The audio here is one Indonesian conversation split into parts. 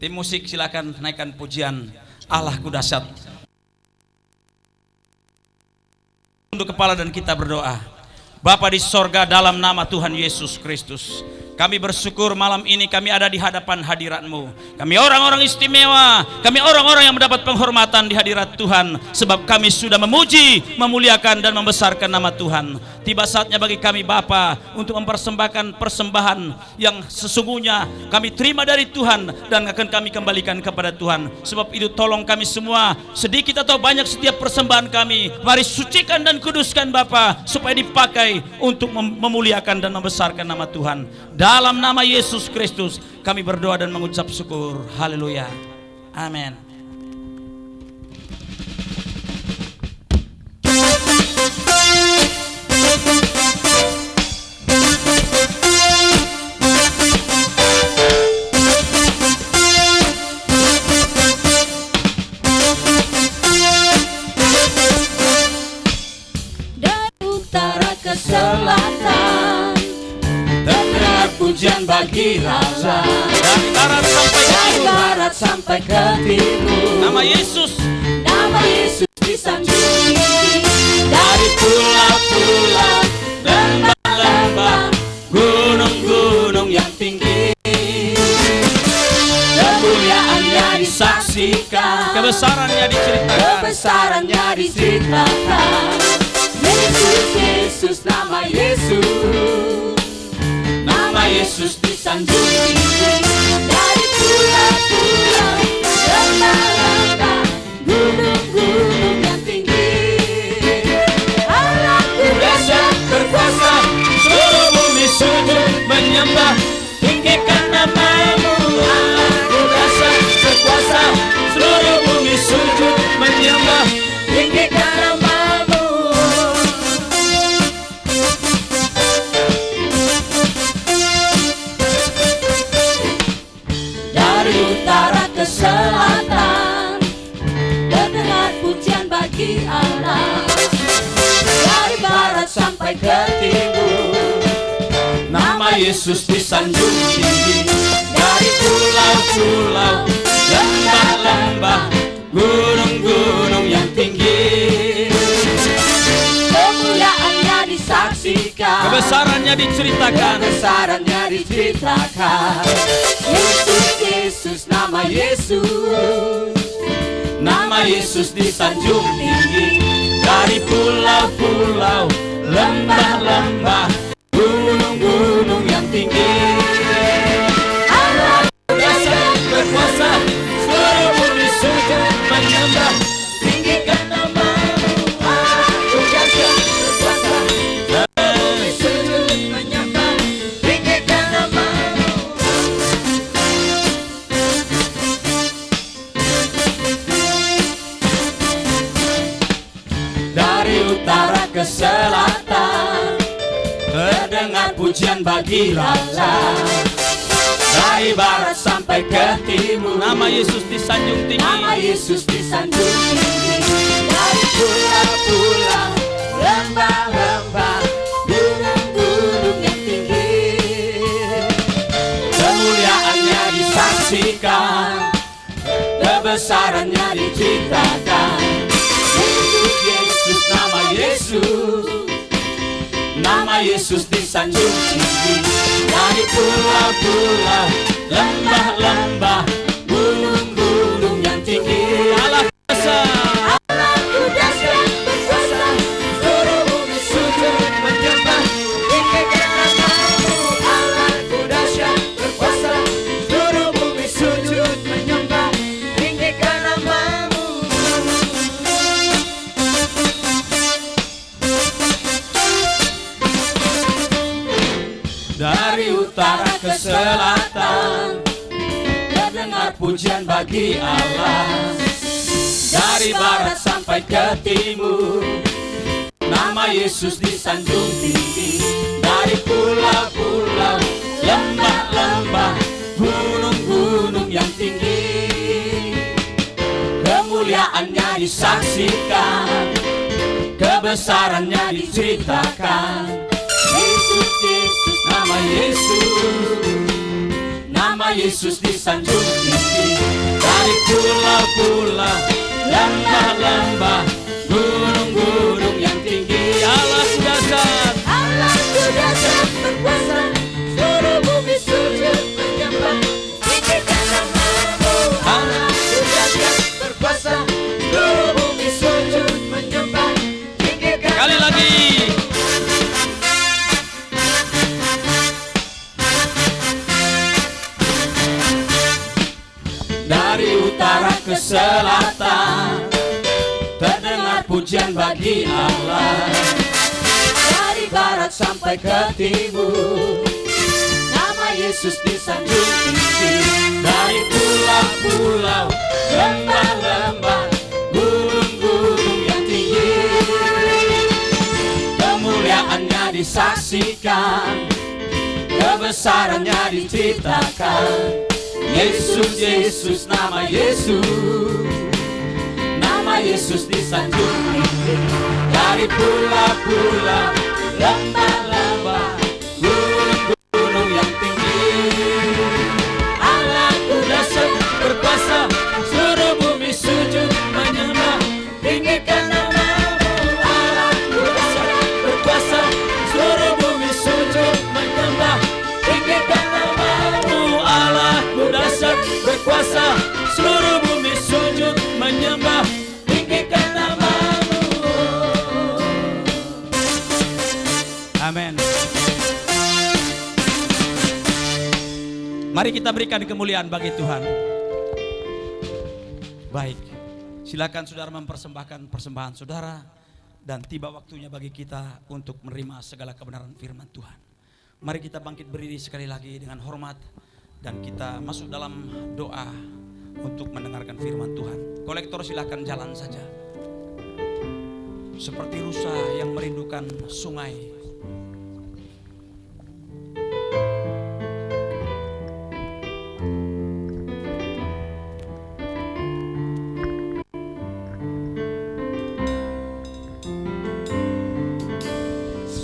Tim musik silakan naikkan pujian Allahku dahsyat. Untuk kepala dan kita berdoa. Bapa di sorga, dalam nama Tuhan Yesus Kristus, kami bersyukur malam ini kami ada di hadapan hadirat-Mu. Kami orang-orang istimewa, kami orang-orang yang mendapat penghormatan di hadirat Tuhan, sebab kami sudah memuji, memuliakan dan membesarkan nama Tuhan. Tiba saatnya bagi kami Bapa untuk mempersembahkan persembahan yang sesungguhnya kami terima dari Tuhan dan akan kami kembalikan kepada Tuhan. Sebab itu tolong kami semua, sedikit atau banyak setiap persembahan kami, mari sucikan dan kuduskan Bapa, supaya dipakai untuk memuliakan dan membesarkan nama Tuhan. Dalam nama Yesus Kristus kami berdoa dan mengucap syukur. Haleluya. Amin. Dari utara ke selatan, terdengar pujian bagi Allah. Dari barat sampai ke Dari timur, barat sampai ke timur, nama Yesus disanjung. Dari pulau-pulau, lembah-lembah, gunung-gunung yang tinggi, kemuliaannya disaksikan, kebesarannya diceritakan. kebesarannya diceritakan. Yesus, Yesus, nama Yesus, nama Yesus disanjung tinggi. Dari pulau-pulau, lembah-lembah, gunung-gunung yang tinggi, Allahku dahsyat berkuasa, Seluruh bumi sujud menyembah, tinggikan nama-Mu. Allahku dahsyat berkuasa, Seluruh bumi sujud menyembah, tinggikan nama-Mu. Dari utara ke selatan, terdengar pujian bagi Allah. Dari barat sampai ke timur, nama Yesus disanjung tinggi. dari pulau-pulau, Lembah-lembah, gunung-gunung yang tinggi, kemuliaannya disaksikan, kebesarannya diceritakan. kebesarannya diceritakan. Yesus, Yesus, nama Yesus, Nama Yesus disanjung tinggi. Dari pulau-pulau, lembah-lembah, gunung-gunung yang tinggi, Allahku dahsyat berkuasa, seluruh bumi sujud menyembah, tinggikan nama-Mu. Allahku dahsyat berkuasa, bumi sujud menyembah, tinggikan nama-Mu. Dari utara ke selatan, terdengar pujian bagi Allah. Dari barat sampai ke timur, nama Yesus disanjung tinggi. Nama Yesus disanjung tinggi. Dari pulau-pulau, lembah-lembah, gunung-gunung yang tinggi, Kemuliaannya disaksikan, kebesarannya diceritakan. Yesus, Yesus, nama Yesus, nama Yesus disanjung tinggi. Dari pulau-pulau, lembah-lembah, gunung-gunung yang tinggi, Allah kuasa, Allahku dahsyat berkuasa, seluruh bumi sujud menyembah, tinggikan nama-Mu. Allahku dahsyat berkuasa, seluruh bumi sujud menyembah, tinggikan nama-Mu. dari utara ke selatan, terdengar pujian bagi Allah. Dari barat sampai ke timur, nama Yesus disanjung tinggi. Dari pulau-pulau, lembah-lembah, gunung-gunung yang tinggi, kemuliaannya disaksikan, kebesarannya diceritakan. Yesus, Yesus, Nama Yesus, nama Yesus disanjung tinggi. dari pulau-pulau, lembah-lembah, gunung-gunung yang tinggi. Allahku dahsyat, Allahku dahsyat berkuasa, seluruh bumi sujud menyembah, tinggikan namamu. Allahku dahsyat berkuasa, seluruh bumi sujud menyembah, tinggikan sekali lagi. Dari utara ke selatan, terdengar pujian bagi Allah. dari barat sampai ke timur, nama Yesus disanjung tinggi. Dari pulau-pulau, lembah-lembah, gunung-gunung yang tinggi, kemuliaannya disaksikan, kebesarannya diceritakan. Yesus, Yesus, nama Yesus disanjung tinggi. Dari pulau-pulau, lembah-lembah, gunung-gunung yang tinggi, Allahku dahsyat berkuasa, seluruh bumi sujud menyembah, tinggikan namamu. Allahku dahsyat berkuasa, seluruh bumi sujud menyembah, tinggikan namamu. Allahku dahsyat berkuasa, seluruh bumi sujud menyembah, tinggikan namamu. Amin. Mari kita berikan kemuliaan bagi Tuhan. Baik, silakan saudara mempersembahkan persembahan saudara, dan tiba waktunya bagi kita untuk menerima segala kebenaran firman Tuhan. Mari kita bangkit berdiri sekali lagi dengan hormat, dan kita masuk dalam doa untuk mendengarkan firman Tuhan. Kolektor silakan jalan saja, seperti rusa yang merindukan sungai.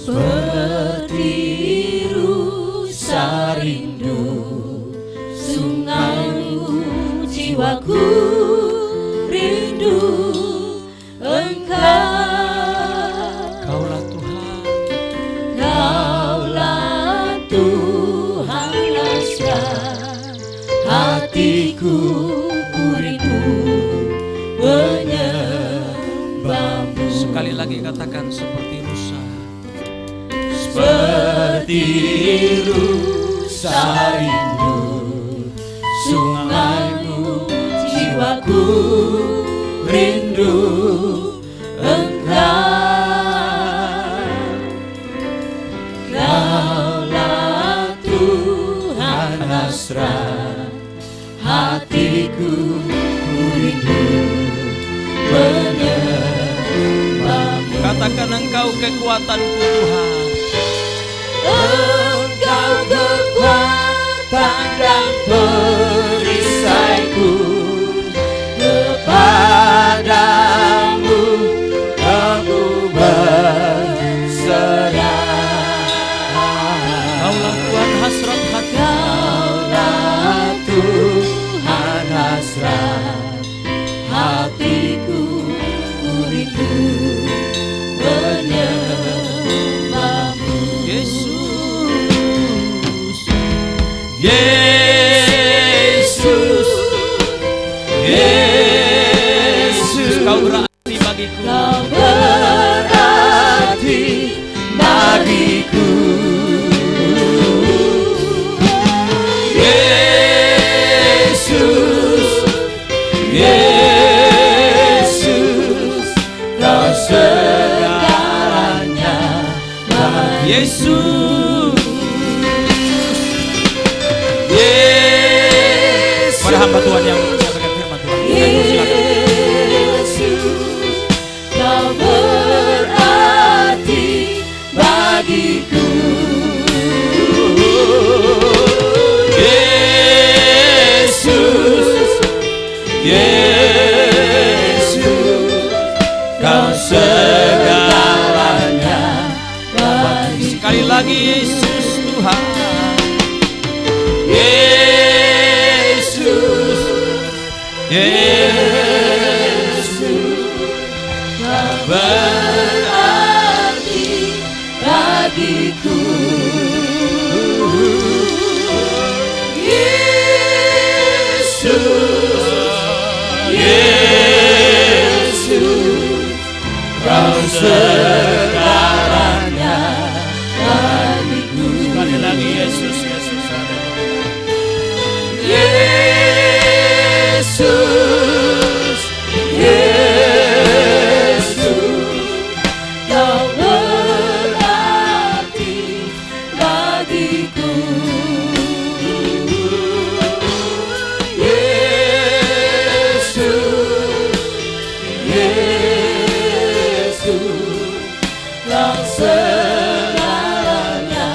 Seperti rusa rindu sungaimu, jiwaku rindu Engkau. Kaulah Tuhan, Kaulah Tuhan hasrat hatiku, ku rindu menyembahmu. sekali lagi katakan seperti rusa. Seperti rusa rindu sungaimu, jiwaku rindu Engkau. Kaulah Tuhan hasrat hatiku, ku rindu menyembahmu. Katakan Engkau kekuatanku Tuhan. Engkau kekuatan dan perisaiku, kepadamu aku berserah. Kaulah Tuhan hasrat hati. Kaulah Tuhan hasrat hatiku, ku rindu menyembahmu. Yesus, Yesus, Yesus, Kau berarti bagiku. Kau berarti bagiku. Yesus, Yesus, Kau segalanya bagi. Yesus, Yesus, pada hamba Tuhan yang menyampaikan firman Tuhan. Yesus, Kau berarti bagiku. Yesus, Yesus, Kau segalanya bagi. Sekali lagi Yesus Tuhan. Yesus, Kau berarti bagiku. Yesus, Kau segalanya bagiku. Sekali lagi Yesus, Yesus. Yesus, Yesus, Kau berarti bagiku. Yesus, Yesus, Kau segalanya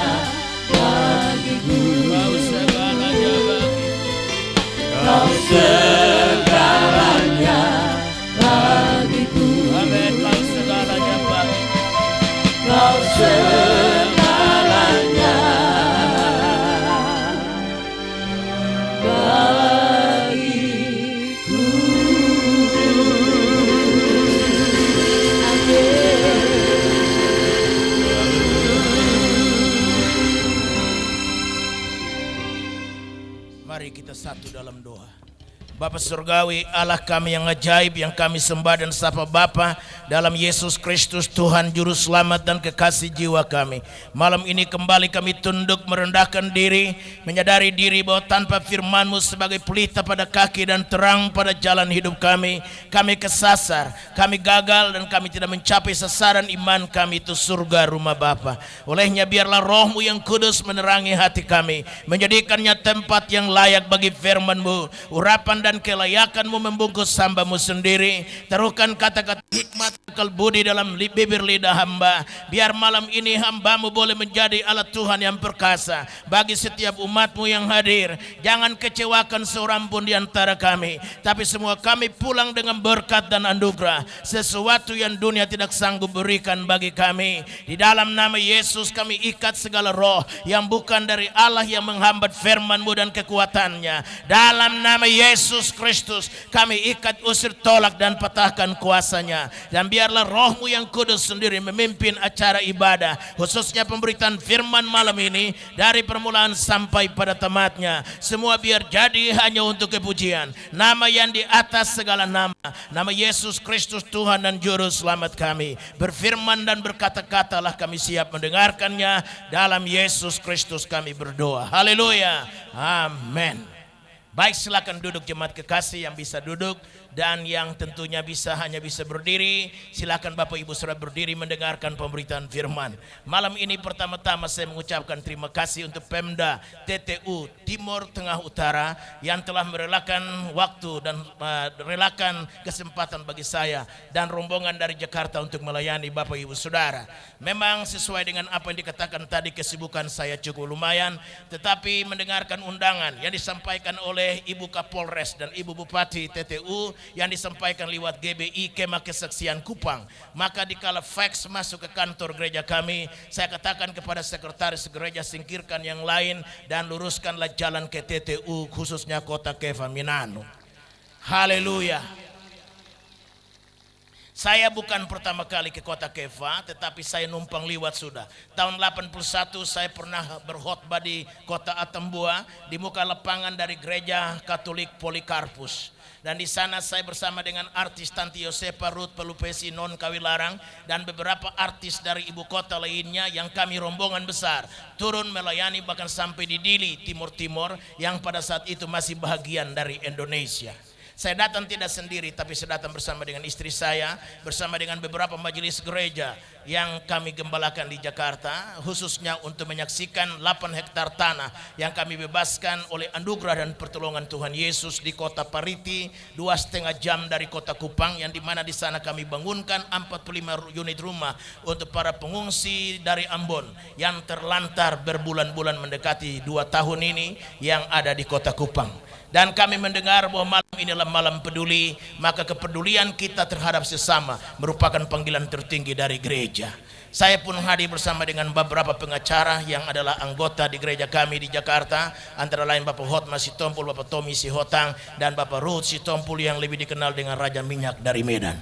bagiku. Kau segalanya bagiku. Kau segalanya bagiku. Amin. Kau segalanya bagiku. Kau segalanya bagiku. Mari kita satu dalam doa. Bapa Surgawi, Allah kami yang ajaib, yang kami sembah dan sapa Bapa dalam Yesus Kristus, Tuhan Juru Selamat dan kekasih jiwa kami. Malam ini kembali kami tunduk merendahkan diri, menyadari diri bahwa tanpa firman-Mu sebagai pelita pada kaki dan terang pada jalan hidup kami kesasar, kami gagal dan kami tidak mencapai sasaran iman kami, itu surga rumah Bapa. Olehnya biarlah Roh-Mu yang kudus menerangi hati kami, menjadikannya tempat yang layak bagi firman-Mu, urapan dan kelayakan-Mu membungkus hamba-Mu sendiri. Taruhkan kata-kata hikmat akal budi dalam bibir lidah hamba. Biar malam ini hamba-Mu boleh menjadi alat Tuhan yang perkasa bagi setiap umat-Mu yang hadir. Jangan kecewakan seorang pun di antara kami, tapi semua kami pulang dengan berkat dan anugerah, sesuatu yang dunia tidak sanggup berikan bagi kami. Di dalam nama Yesus kami ikat segala roh yang bukan dari Allah yang menghambat firman-Mu dan kekuatannya. Dalam nama Yesus Kristus kami ikat, usir, tolak dan patahkan kuasanya. Dan biarlah Roh-Mu yang kudus sendiri memimpin acara ibadah, khususnya pemberitaan firman malam ini dari permulaan sampai pada tamatnya. Semua biar jadi hanya untuk kepujian nama yang di atas segala nama, nama Yesus Kristus Tuhan dan Juru Selamat kami. Berfirman dan berkata-katalah, kami siap mendengarkannya. Dalam Yesus Kristus kami berdoa. Haleluya. Amin. Baik, silakan duduk jemaat kekasih yang bisa duduk dan yang tentunya hanya bisa berdiri. Silakan Bapak Ibu Saudara berdiri mendengarkan pemberitaan firman. Malam ini pertama-tama saya mengucapkan terima kasih untuk Pemda TTU Timur Tengah Utara yang telah merelakan waktu dan relakan kesempatan bagi saya dan rombongan dari Jakarta untuk melayani Bapak Ibu Saudara. Memang sesuai dengan apa yang dikatakan tadi, kesibukan saya cukup lumayan, tetapi mendengarkan undangan yang disampaikan oleh Ibu Kapolres dan Ibu Bupati TTU yang disampaikan lewat GBI Kemah Kesaksian Kupang, maka dikala fax masuk ke kantor gereja kami, saya katakan kepada sekretaris gereja, singkirkan yang lain dan luruskanlah jalan ke TTU, khususnya kota Keva Minano. Haleluya. Saya bukan pertama kali ke kota Keva, tetapi saya numpang liwat sudah. Tahun 81 saya pernah berkhotbah di kota Atambua di muka lapangan dari gereja Katolik Polikarpus. Dan di sana saya bersama dengan artis Tanti Yosepa, Ruth Pelupesi, Non Kawilarang, dan beberapa artis dari ibu kota lainnya yang kami rombongan besar turun melayani bahkan sampai di Dili, Timur-Timur, yang pada saat itu masih bahagian dari Indonesia. Saya datang tidak sendiri, tapi saya datang bersama dengan istri saya, bersama dengan beberapa majelis gereja yang kami gembalakan di Jakarta, khususnya untuk menyaksikan 8 hektar tanah yang kami bebaskan oleh anugerah dan pertolongan Tuhan Yesus di kota Pariti, 2,5 jam dari kota Kupang, yang dimana di sana kami bangunkan 45 unit rumah untuk para pengungsi dari Ambon yang terlantar berbulan-bulan mendekati 2 tahun ini yang ada di kota Kupang. Dan kami mendengar bahwa malam inilah malam peduli, maka kepedulian kita terhadap sesama merupakan panggilan tertinggi dari gereja. Saya pun hadir bersama dengan beberapa pengacara yang adalah anggota di gereja kami di Jakarta, antara lain Bapak Hotma Sitompul, Bapak Tommy Sihotang, dan Bapak Ruth Sitompul yang lebih dikenal dengan Raja Minyak dari Medan.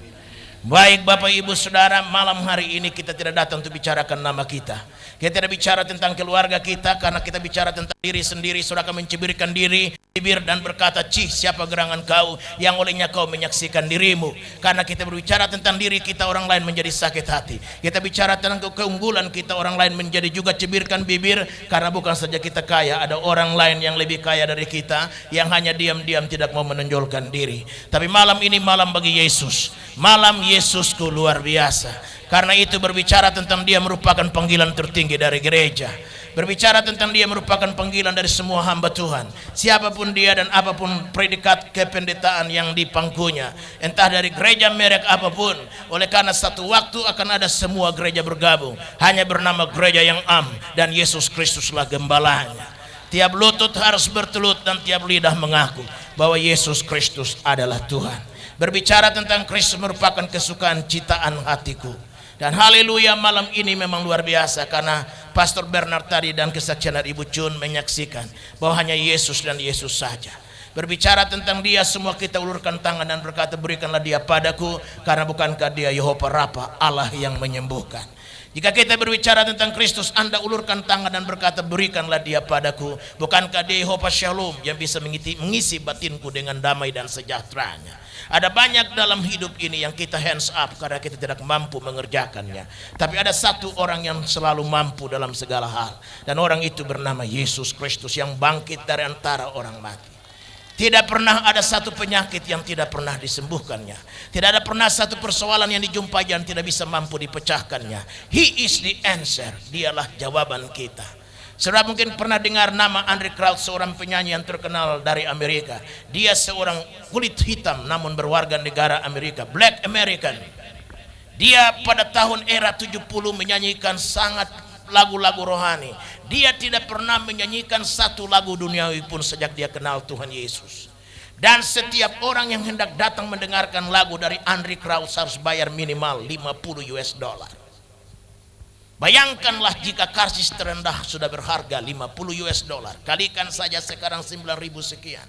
Baik Bapak Ibu Saudara, malam hari ini kita tidak datang untuk bicarakan nama kita. Kita tidak bicara tentang keluarga kita, karena kita bicara tentang diri sendiri. Saudara akan mencibirkan diri, bibir dan berkata, "Cih, siapa gerangan kau yang olehnya kau menyaksikan dirimu?" Karena kita berbicara tentang diri kita, orang lain menjadi sakit hati. Kita bicara tentang keunggulan kita, orang lain menjadi juga cibirkan bibir. Karena bukan saja kita kaya, ada orang lain yang lebih kaya dari kita, yang hanya diam-diam tidak mau menonjolkan diri. Tapi malam ini malam bagi Yesus, malam Yesusku luar biasa. Karena itu berbicara tentang dia merupakan panggilan tertinggi dari gereja. Berbicara tentang dia merupakan panggilan dari semua hamba Tuhan. Siapapun dia dan apapun predikat kependetaan yang dipangkunya, entah dari gereja merek apapun. Oleh karena satu waktu akan ada semua gereja bergabung, hanya bernama gereja yang am, dan Yesus Kristuslah gembalanya. Tiap lutut harus bertelut dan tiap lidah mengaku bahwa Yesus Kristus adalah Tuhan. Berbicara tentang Kristus merupakan kesukaan ciptaan hatiku. Dan haleluya, malam ini memang luar biasa, karena Pastor Bernard tadi dan kesaksian dari Ibu Jun menyaksikan bahwa hanya Yesus dan Yesus saja. Berbicara tentang dia, semua kita ulurkan tangan dan berkata, "Berikanlah dia padaku, karena bukankah dia Yehova Rafa, Allah yang menyembuhkan." Jika kita berbicara tentang Kristus, Anda ulurkan tangan dan berkata, "Berikanlah dia padaku, bukankah dia Yehova Shalom yang bisa mengisi batinku dengan damai dan sejahteranya." Ada banyak dalam hidup ini yang kita hands up karena kita tidak mampu mengerjakannya. Tapi ada satu orang yang selalu mampu dalam segala hal, dan orang itu bernama Yesus Kristus yang bangkit dari antara orang mati. Tidak pernah ada satu penyakit yang tidak pernah disembuhkannya. Tidak ada pernah satu persoalan yang dijumpai yang tidak bisa mampu dipecahkannya. He is the answer. Dialah jawaban kita. Saudara mungkin pernah dengar nama Andy Crouch, seorang penyanyi yang terkenal dari Amerika. Dia seorang kulit hitam namun berwarga negara Amerika, Black American. Dia pada tahun era 70 menyanyikan sangat lagu-lagu rohani. Dia tidak pernah menyanyikan satu lagu duniawi pun sejak dia kenal Tuhan Yesus. Dan setiap orang yang hendak datang mendengarkan lagu dari Andy Crouch harus bayar minimal $50. Bayangkanlah jika karcis terendah sudah berharga $50, kalikan saja sekarang 9.000 sekian.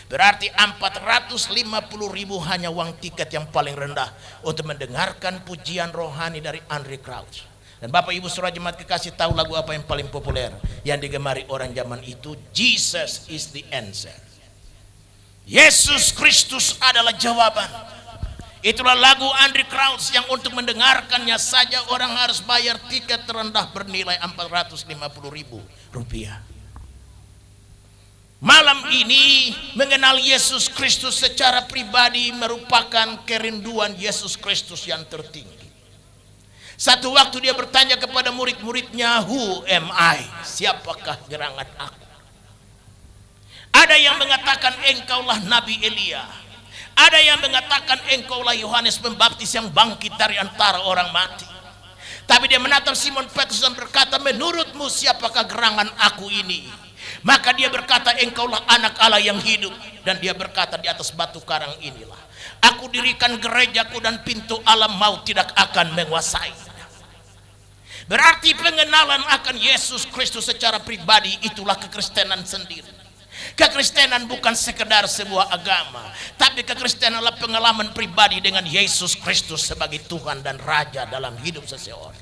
Berarti 450.000 hanya uang tiket yang paling rendah untuk mendengarkan pujian rohani dari Andy Crouch. Dan Bapak Ibu Saudara jemaat kekasih, tahu lagu apa yang paling populer yang digemari orang zaman itu? Jesus is the answer. Yesus Kristus adalah jawaban. Itulah lagu Andy Crouch yang untuk mendengarkannya saja orang harus bayar tiket terendah bernilai $450.000. Malam ini mengenal Yesus Kristus secara pribadi merupakan kerinduan Yesus Kristus yang tertinggi. Satu waktu dia bertanya kepada murid-muridnya, "Who am I?" Siapakah gerangan aku? Ada yang mengatakan engkaulah Nabi Elia. Ada yang mengatakan engkaulah Yohanes Pembaptis yang bangkit dari antara orang mati. Tapi dia menatap Simon Petrus dan berkata, "Menurutmu siapakah gerangan aku ini?" Maka dia berkata, "Engkaulah anak Allah yang hidup." Dan dia berkata, "Di atas batu karang inilah aku dirikan gerejaku, dan pintu alam maut tidak akan menguasai." Berarti pengenalan akan Yesus Kristus secara pribadi itulah kekristenan sendiri. Kekristenan bukan sekedar sebuah agama, tapi kekristenan adalah pengalaman pribadi dengan Yesus Kristus sebagai Tuhan dan Raja dalam hidup seseorang.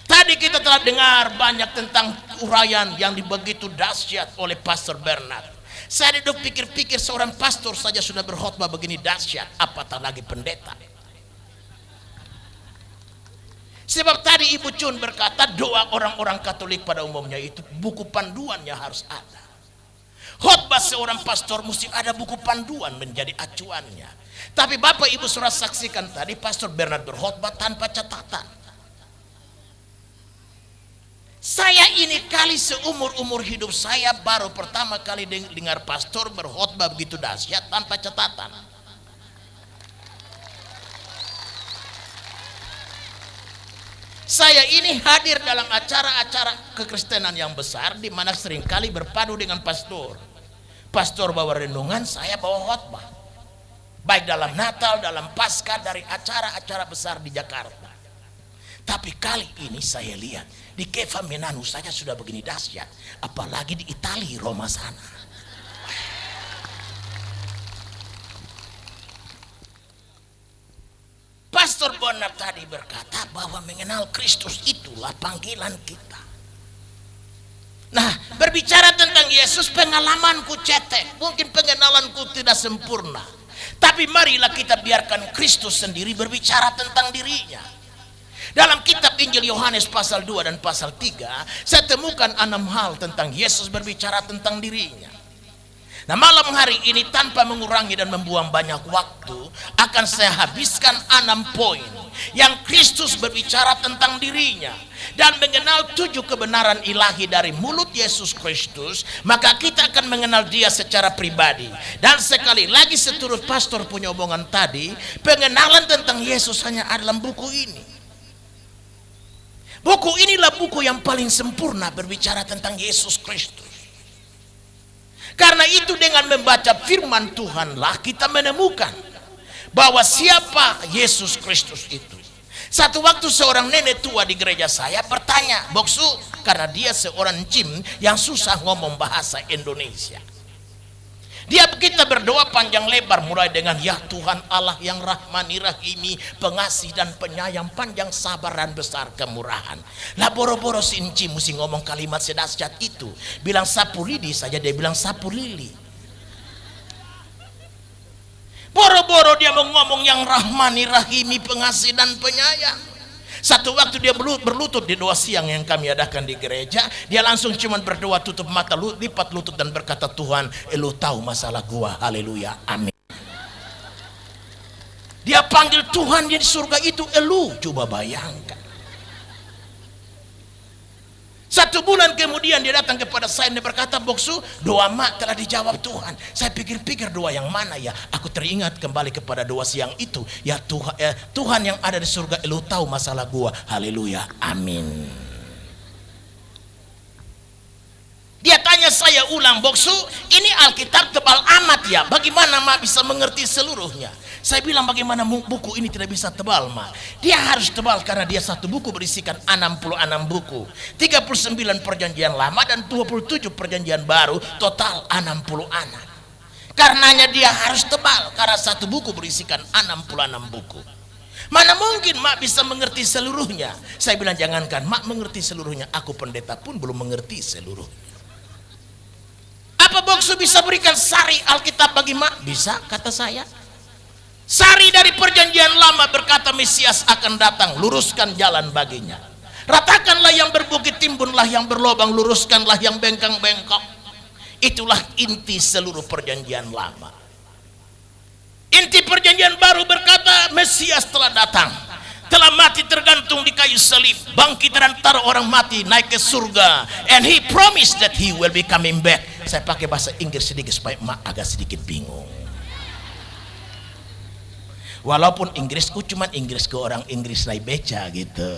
Tadi kita telah dengar banyak tentang uraian yang begitu dahsyat oleh Pastor Bernard. Saya duduk pikir-pikir, seorang pastor saja sudah berkhotbah begini dahsyat, apatah lagi pendeta. Sebab tadi Ibu Jun berkata doa orang-orang Katolik pada umumnya itu buku panduannya harus ada. Khotbah seorang pastor mesti ada buku panduan menjadi acuannya. Tapi Bapak Ibu Saudara saksikan tadi Pastor Bernard berkhotbah tanpa catatan. Saya ini kali seumur-umur hidup saya baru pertama kali dengar pastor berkhotbah begitu dahsyat tanpa catatan. Saya ini hadir dalam acara-acara kekristenan yang besar di mana seringkali berpadu dengan pastor. Pastor bawa renungan, saya bawa khotbah. Baik dalam Natal, dalam Paskah, dari acara-acara besar di Jakarta. Tapi kali ini saya lihat di Keva Menanu saja sudah begini dahsyat, apalagi di Italia, Roma sana. Pastor Bonar tadi berkata bahwa mengenal Kristus itulah panggilan kita. Nah, berbicara tentang Yesus, pengalamanku cetek, mungkin pengenalanku tidak sempurna. Tapi marilah kita biarkan Kristus sendiri berbicara tentang dirinya. Dalam kitab Injil Yohanes pasal 2 dan pasal 3, saya temukan 6 hal tentang Yesus berbicara tentang dirinya. Nah, malam hari ini tanpa mengurangi dan membuang banyak waktu, akan saya habiskan 6 poin yang Kristus berbicara tentang dirinya. Dan mengenal 7 kebenaran ilahi dari mulut Yesus Kristus, maka kita akan mengenal dia secara pribadi. Dan sekali lagi seturut pastor punya omongan tadi, pengenalan tentang Yesus hanya ada dalam buku ini. Buku inilah buku yang paling sempurna berbicara tentang Yesus Kristus. Karena itu dengan membaca firman Tuhanlah kita menemukan bahwa siapa Yesus Kristus itu. Satu waktu seorang nenek tua di gereja saya bertanya, Boksu, karena dia seorang Jim yang susah ngomong bahasa Indonesia. Kita berdoa panjang lebar mulai dengan ya Tuhan Allah yang rahmani rahimi, pengasih dan penyayang, panjang sabar dan besar kemurahan. Lah boro-boro si Jim mesti ngomong kalimat sedahsyat itu. Bilang sapu lidi saja dia bilang sapu lili. Boro-boro dia mau ngomong yang rahmani rahimi, pengasih dan penyayang. Satu waktu dia berlutut di doa siang yang kami adakan di gereja, dia langsung cuma berdoa tutup mata, lipat lutut dan berkata, Tuhan, Elu tahu masalah gua, haleluya, amin. Dia panggil Tuhan dia di surga itu Elu, coba bayangkan. 1 bulan kemudian dia datang kepada saya dan berkata, Boksu, doa mak telah dijawab Tuhan. Saya pikir-pikir doa yang mana ya. Aku teringat kembali kepada doa siang itu. Ya Tuhan, Tuhan yang ada di surga, Elu tahu masalah gua. Haleluya, amin. Dia tanya saya ulang, Boksu, ini Alkitab tebal amat ya. Bagaimana mak bisa mengerti seluruhnya? Saya bilang bagaimana buku ini tidak bisa tebal, mak. Dia harus tebal karena dia satu buku berisikan 66 buku, 39 perjanjian lama dan 27 perjanjian baru, total 66. Karenanya dia harus tebal karena satu buku berisikan 66 buku. Mana mungkin mak bisa mengerti seluruhnya? Saya bilang jangankan mak mengerti seluruhnya, aku pendeta pun belum mengerti seluruhnya. Apa Boksu bisa berikan sari Alkitab bagi mak? Bisa, kata saya. Sari dari perjanjian lama berkata Mesias akan datang, luruskan jalan baginya. Ratakanlah yang berbukit, timbunlah yang berlobang, luruskanlah yang bengkang-bengkok. Itulah inti seluruh perjanjian lama. Inti perjanjian baru berkata Mesias telah datang, telah mati tergantung di kayu salib, bangkit dan antara orang mati, naik ke surga, and he promised that he will be coming back. Saya pakai bahasa Inggris sedikit supaya mak agak sedikit bingung. Walaupun Inggrisku cuma Inggris ke orang Inggris naik beca gitu.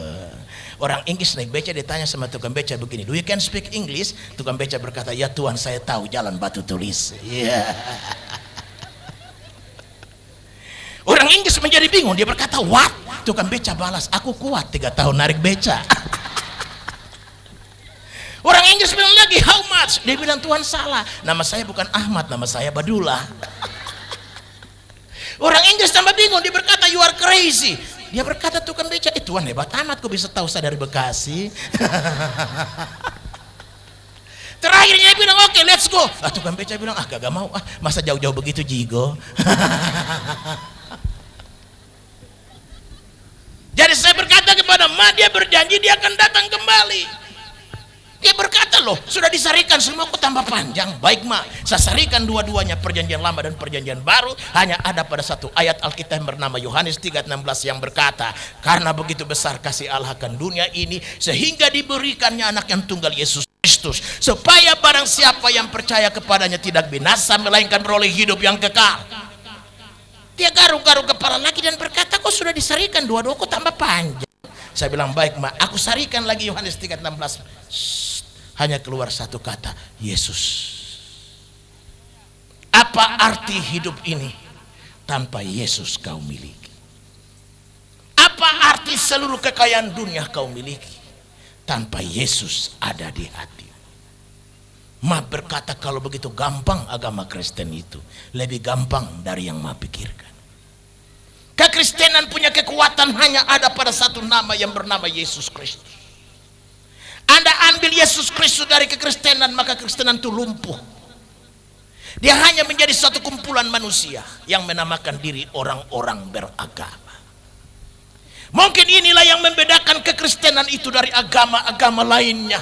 Orang Inggris naik beca ditanya sama tukang beca begini, do you can speak English? Tukang beca berkata, ya Tuhan saya tahu jalan batu tulis. Yeah. Orang Inggris menjadi bingung, dia berkata, what? Tukang beca balas, aku kuat 3 tahun narik beca. Orang Inggris bilang lagi, how much? Dia bilang, Tuhan salah, nama saya bukan Ahmad, nama saya Badullah. Orang Inggris tambah bingung, dia berkata, you are crazy. Dia berkata, tukang beca, Tuhan hebat amat, kok bisa tahu saya dari Bekasi. Terakhirnya dia bilang, oke, let's go. Tukang beca bilang, kagak mau, masa jauh-jauh begitu jigo. Jadi saya berkata kepada Ma, dia berjanji dia akan datang kembali. Dia berkata, loh, sudah disarikan semua kok tambah panjang. Baik Ma, saya sarikan dua-duanya, perjanjian lama dan perjanjian baru, hanya ada pada satu ayat Alkitab yang bernama Yohanes 3:16 yang berkata, karena begitu besar kasih Allah akan dunia ini, sehingga diberikannya anak yang tunggal Yesus Kristus, supaya barang siapa yang percaya kepadanya tidak binasa, melainkan beroleh hidup yang kekal. Dia garuk-garuk kepala lagi dan berkata, kok sudah disarikan dua-dua kok tambah panjang. Saya bilang, baik Ma, aku sarikan lagi Yohanes 3:16. Hanya keluar satu kata, Yesus. Apa arti hidup ini tanpa Yesus kau miliki? Apa Apa arti seluruh kekayaan dunia kau miliki tanpa Yesus ada di hati? Ma berkata kalau begitu gampang agama Kristen itu, lebih gampang dari yang ma pikirkan. Kekristenan punya kekuatan hanya ada pada satu nama yang bernama Yesus Kristus. Anda ambil Yesus Kristus dari kekristenan, maka kekristenan itu lumpuh. Dia hanya menjadi suatu kumpulan manusia yang menamakan diri orang-orang beragama. Mungkin inilah yang membedakan kekristenan itu dari agama-agama lainnya.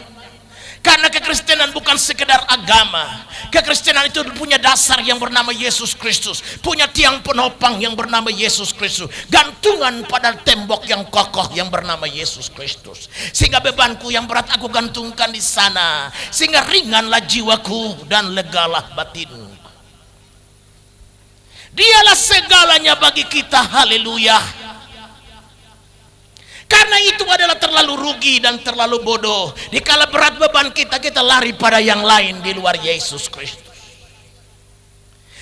Karena kekristenan bukan sekedar agama. Kekristenan itu punya dasar yang bernama Yesus Kristus, punya tiang penopang yang bernama Yesus Kristus, gantungan pada tembok yang kokoh yang bernama Yesus Kristus. Sehingga bebanku yang berat aku gantungkan di sana, sehingga ringanlah jiwaku dan legalah batinku. Dialah segalanya bagi kita, haleluya. Karena itu adalah terlalu rugi dan terlalu bodoh dikala berat beban kita lari pada yang lain di luar Yesus Kristus.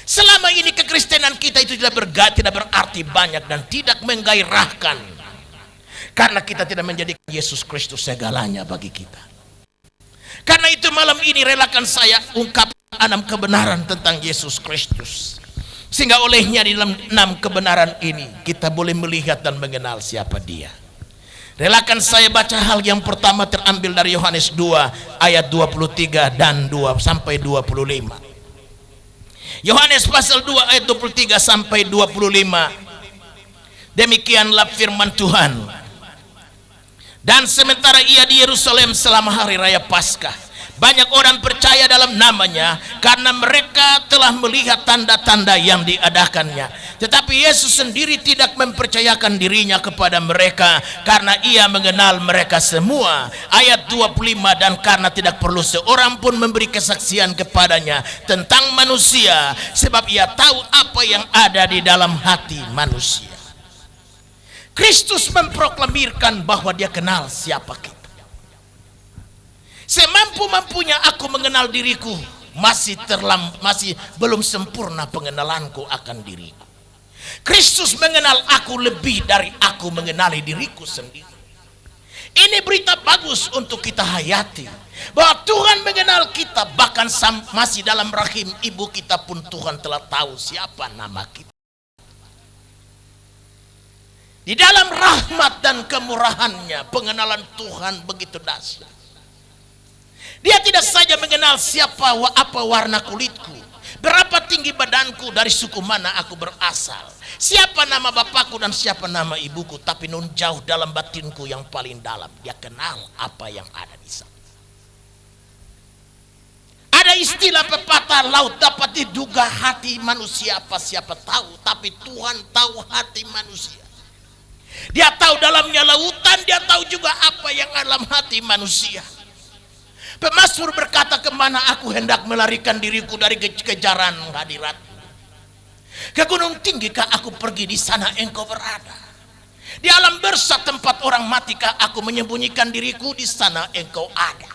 Selama ini kekristenan kita itu tidak berarti banyak dan tidak menggairahkan, karena kita tidak menjadikan Yesus Kristus segalanya bagi kita. Karena itu malam ini relakan saya ungkap 6 kebenaran tentang Yesus Kristus, sehingga olehnya di dalam 6 kebenaran ini kita boleh melihat dan mengenal siapa Dia. Relakan saya baca hal yang pertama terambil dari Yohanes 2 ayat 23 dan 2 sampai 25. Yohanes pasal 2 ayat 23 sampai 25. Demikianlah firman Tuhan. Dan sementara ia di Yerusalem selama hari raya Paskah, banyak orang percaya dalam namanya karena mereka telah melihat tanda-tanda yang diadakannya. Tetapi Yesus sendiri tidak mempercayakan dirinya kepada mereka karena ia mengenal mereka semua. Ayat 25, dan karena tidak perlu seorang pun memberi kesaksian kepadanya tentang manusia, sebab ia tahu apa yang ada di dalam hati manusia. Kristus memproklamirkan bahwa Dia kenal siapa kita. Semampu-mampunya aku mengenal diriku, masih belum sempurna pengenalanku akan diriku. Kristus mengenal aku lebih dari aku mengenali diriku sendiri. Ini berita bagus untuk kita hayati, bahwa Tuhan mengenal kita, bahkan masih dalam rahim ibu kita pun Tuhan telah tahu siapa nama kita. Di dalam rahmat dan kemurahannya, pengenalan Tuhan begitu dahsyat. Dia tidak saja mengenal apa warna kulitku, berapa tinggi badanku, dari suku mana aku berasal, siapa nama bapakku dan siapa nama ibuku, tapi nun jauh dalam batinku yang paling dalam, Dia kenal apa yang ada di sana. Ada istilah pepatah, laut dapat diduga hati manusia apa siapa tahu, tapi Tuhan tahu hati manusia. Dia tahu dalamnya lautan, Dia tahu juga apa yang dalam hati manusia. Pemazmur berkata, kemana aku hendak melarikan diriku dari kejaran hadirat? Ke gunung tinggikah aku pergi, di sana Engkau berada? Di alam bersah tempat orang matikah aku menyembunyikan diriku, di sana Engkau ada?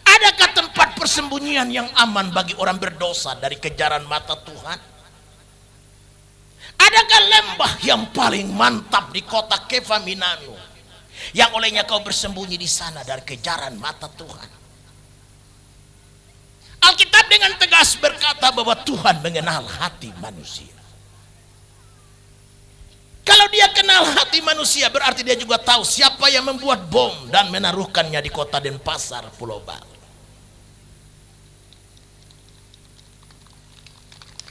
Adakah tempat persembunyian yang aman bagi orang berdosa dari kejaran mata Tuhan? Adakah lembah yang paling mantap di kota Kefaminanu yang olehnya kau bersembunyi di sana dari kejaran mata Tuhan? Alkitab dengan tegas berkata bahwa Tuhan mengenal hati manusia. Kalau Dia kenal hati manusia, berarti Dia juga tahu siapa yang membuat bom dan menaruhkannya di kota Denpasar, Pulau Bali.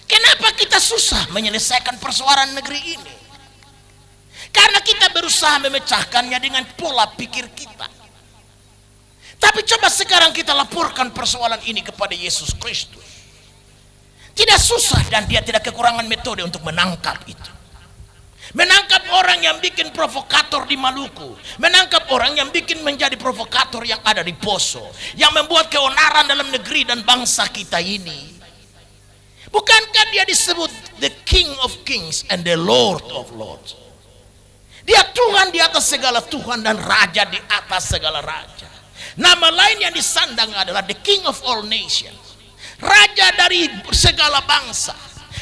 Kenapa kita susah menyelesaikan persoalan negeri ini? Karena kita berusaha memecahkannya dengan pola pikir kita. Tapi coba sekarang kita laporkan persoalan ini kepada Yesus Kristus. Tidak susah, dan Dia tidak kekurangan metode untuk menangkap itu. Menangkap orang yang bikin provokator di Maluku, menangkap orang yang bikin menjadi provokator yang ada di Poso, yang membuat keonaran dalam negeri dan bangsa kita ini. Bukankah Dia disebut the King of Kings and the Lord of Lords? Dia Tuhan di atas segala Tuhan dan Raja di atas segala Raja. Nama lain yang disandang adalah the King of all nations, Raja dari segala bangsa.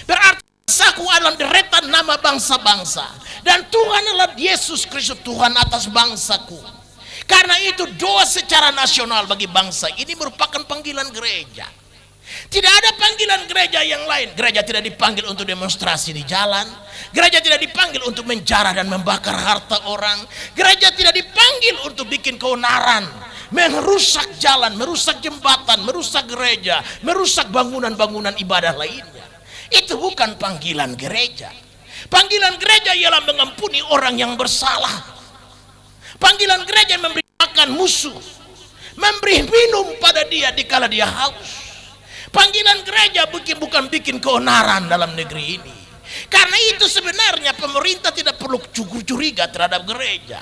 Berarti bangsaku adalah deretan nama bangsa-bangsa. Dan Tuhan adalah Yesus Kristus, Tuhan atas bangsaku. Karena itu doa secara nasional bagi bangsa ini merupakan panggilan gereja. Tidak ada panggilan gereja yang lain. Gereja tidak dipanggil untuk demonstrasi di jalan. Gereja tidak dipanggil untuk menjarah dan membakar harta orang. Gereja tidak dipanggil untuk bikin keonaran, merusak jalan, merusak jembatan, merusak gereja, merusak bangunan-bangunan ibadah lainnya. Itu bukan panggilan gereja. Panggilan gereja ialah mengampuni orang yang bersalah. Panggilan gereja memberi makan musuh, memberi minum pada dia dikala dia haus. Panggilan gereja bukan bikin keonaran dalam negeri ini. Karena itu sebenarnya pemerintah tidak perlu curiga terhadap gereja.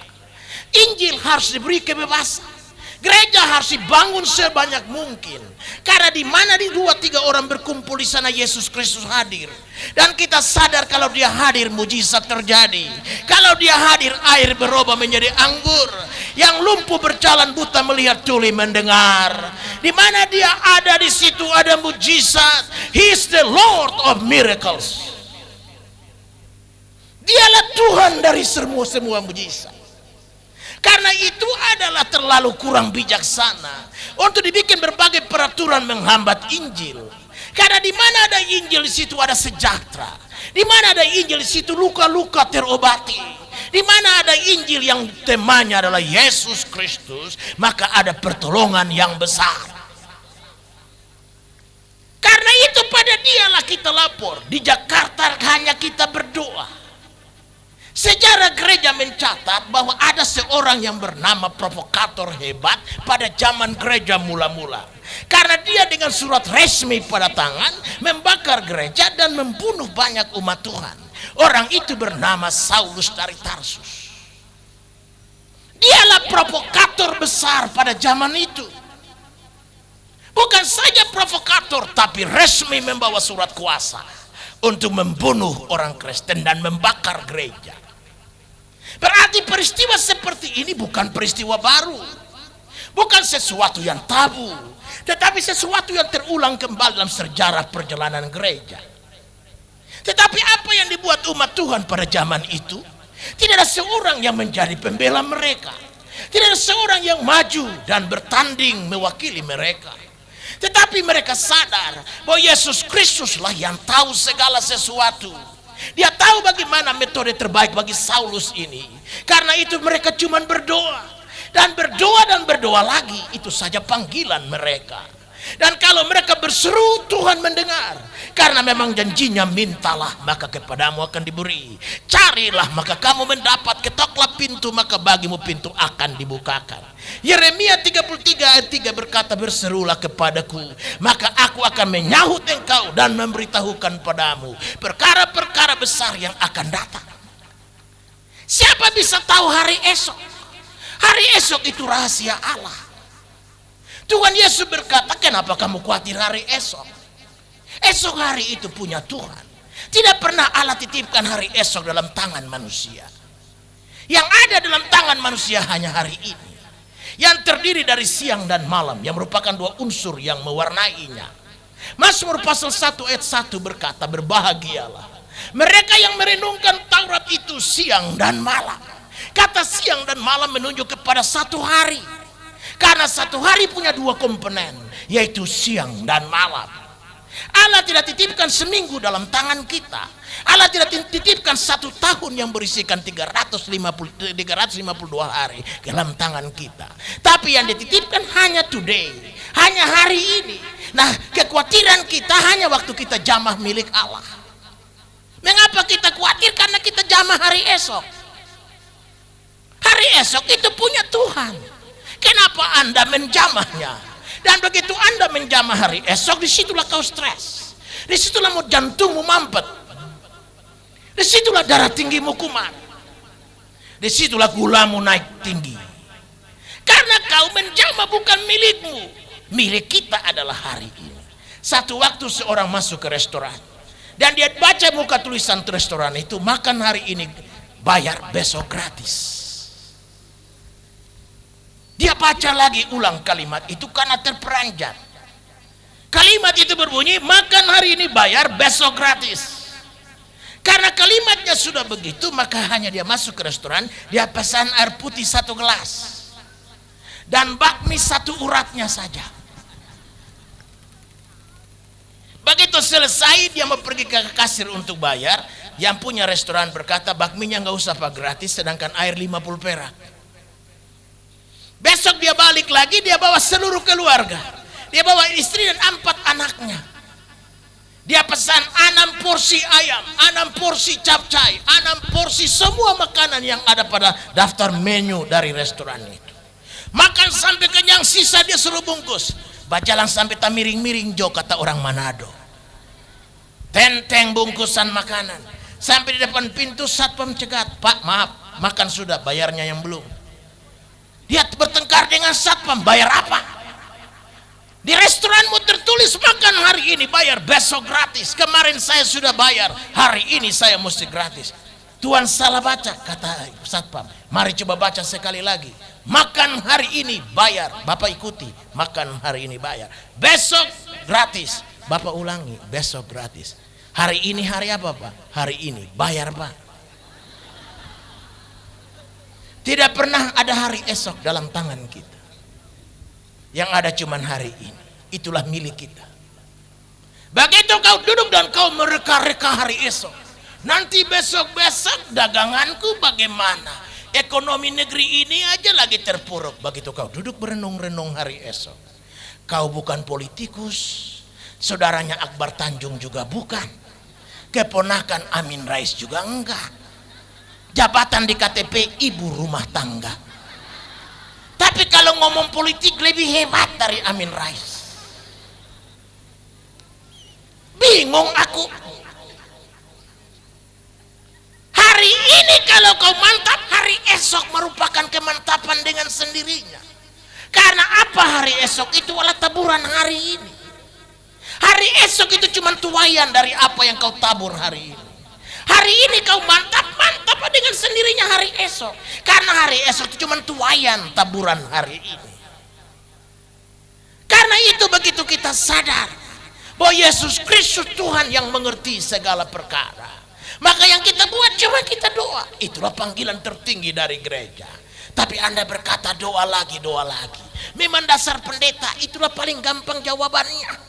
Injil harus diberi kebebasan. Gereja harus dibangun sebanyak mungkin. Karena di mana di 2-3 orang berkumpul di sana Yesus Kristus hadir. Dan kita sadar kalau dia hadir mujizat terjadi. Kalau dia hadir air berubah menjadi anggur. Yang lumpuh berjalan, buta melihat, tuli mendengar. Di mana dia ada di situ ada mujizat. He is the Lord of miracles. Dialah Tuhan dari semua mujizat. Karena itu adalah terlalu kurang bijaksana untuk dibikin berbagai peraturan menghambat Injil. Karena di mana ada Injil di situ ada sejahtera. Di mana ada Injil di situ luka-luka terobati. Di mana ada Injil yang temanya adalah Yesus Kristus, maka ada pertolongan yang besar. Karena itu pada dialah kita lapor. Di Jakarta hanya kita berdoa. Sejarah gereja mencatat bahwa ada seorang yang bernama provokator hebat pada zaman gereja mula-mula. Karena dia dengan surat resmi pada tangan membakar gereja dan membunuh banyak umat Tuhan. Orang itu bernama Saulus dari Tarsus. Dialah provokator besar pada zaman itu. Bukan saja provokator, tapi resmi membawa surat kuasa untuk membunuh orang Kristen dan membakar gereja. Berarti peristiwa seperti ini bukan peristiwa baru, bukan sesuatu yang tabu, tetapi sesuatu yang terulang kembali dalam sejarah perjalanan gereja. Tetapi apa yang dibuat umat Tuhan pada zaman itu? Tidak ada seorang yang menjadi pembela mereka, tidak ada seorang yang maju dan bertanding mewakili mereka. Tetapi mereka sadar bahwa Yesus Kristuslah yang tahu segala sesuatu. Dia tahu bagaimana metode terbaik bagi Saulus ini. Karena itu mereka cuma berdoa. Dan berdoa lagi. Itu saja panggilan mereka. Dan kalau mereka berseru, Tuhan mendengar. Karena memang janjinya, mintalah maka kepadamu akan diberi. Carilah maka kamu mendapat. Ketoklah pintu maka bagimu pintu akan dibukakan. Yeremia 33 ayat 3 berkata, berserulah kepadaku maka aku akan menyahut engkau dan memberitahukan padamu perkara-perkara besar yang akan datang. Siapa bisa tahu hari esok? Hari esok itu rahasia Allah. Tuhan Yesus berkata, kenapa kamu khawatir hari esok? Esok hari itu punya Tuhan. Tidak pernah Allah titipkan hari esok dalam tangan manusia. Yang ada dalam tangan manusia hanya hari ini, yang terdiri dari siang dan malam, yang merupakan dua unsur yang mewarnainya. Mazmur pasal 1 ayat 1 berkata, berbahagialah mereka yang merenungkan Taurat itu siang dan malam. Kata siang dan malam menunjuk kepada satu hari. Karena satu hari punya dua komponen, yaitu siang dan malam. Allah tidak titipkan seminggu dalam tangan kita. Allah tidak titipkan 1 tahun yang berisikan 352 hari dalam tangan kita. Tapi yang dititipkan hanya today, hanya hari ini. Nah, kekhawatiran kita hanya waktu kita jamah milik Allah. Mengapa kita khawatir? Karena kita jamah hari esok. Hari esok itu punya Tuhan. Kenapa Anda menjamahnya? Dan begitu Anda menjamah hari esok, disitulah kau stres. Disitulah mau jantungmu mampet. Disitulah darah tinggimu kumat. Disitulah gulamu naik tinggi. Karena kau menjamah bukan milikmu. Milik kita adalah hari ini. Satu waktu seorang masuk ke restoran. Dan dia baca muka tulisan restoran itu, makan hari ini, bayar besok gratis. Dia baca lagi ulang kalimat itu karena terperanjat. Kalimat itu berbunyi, makan hari ini bayar besok gratis. Karena kalimatnya sudah begitu, maka hanya dia masuk ke restoran, dia pesan air putih 1 gelas dan bakmi 1 uratnya saja. Begitu selesai, dia mau pergi ke kasir untuk bayar. Yang punya restoran berkata, bakminya nggak usah Pak, gratis, sedangkan air 50 perak. Besok dia balik lagi, dia bawa seluruh keluarga, dia bawa istri dan 4 anaknya. Dia pesan 6 porsi ayam, 6 porsi capcay, 6 porsi semua makanan yang ada pada daftar menu dari restoran itu. Makan sampai kenyang, sisa dia suruh bungkus. Bajalan sampai tak miring-miring jo, kata orang Manado. Tenteng bungkusan makanan. Sampai di depan pintu, satpam cegat, Pak maaf, makan sudah, bayarnya yang belum. Dia bertengkar dengan satpam, bayar apa? Di restoranmu tertulis makan hari ini bayar, besok gratis. Kemarin saya sudah bayar, hari ini saya mesti gratis. Tuan salah baca, kata satpam. Mari coba baca sekali lagi. Makan hari ini bayar, Bapak ikuti. Makan hari ini bayar, besok gratis. Bapak ulangi, besok gratis. Hari ini hari apa Pak? Hari ini bayar Pak. Tidak pernah ada hari esok dalam tangan kita. Yang ada cuman hari ini. Itulah milik kita. Begitu kau duduk dan kau mereka-reka hari esok, nanti besok-besok daganganku bagaimana, ekonomi negeri ini aja lagi terpuruk. Begitu kau duduk berenung-renung hari esok, kau bukan politikus, saudaranya Akbar Tanjung juga bukan, keponakan Amin Rais juga enggak, jabatan di KTP ibu rumah tangga. Tapi kalau ngomong politik lebih hebat dari Amin Rais. Bingung aku. Hari ini kalau kau mantap, hari esok merupakan kemantapan dengan sendirinya. Karena apa hari esok itu adalah taburan hari ini. Hari esok itu cuma tuaian dari apa yang kau tabur hari ini. Hari ini kau mantap dengan sendirinya hari esok. Karena hari esok itu cuma tuaian taburan hari ini. Karena itu begitu kita sadar bahwa Yesus Kristus Tuhan yang mengerti segala perkara, maka yang kita buat cuma kita doa. Itulah panggilan tertinggi dari gereja. Tapi Anda berkata doa lagi, doa lagi. Memang dasar pendeta itulah paling gampang jawabannya.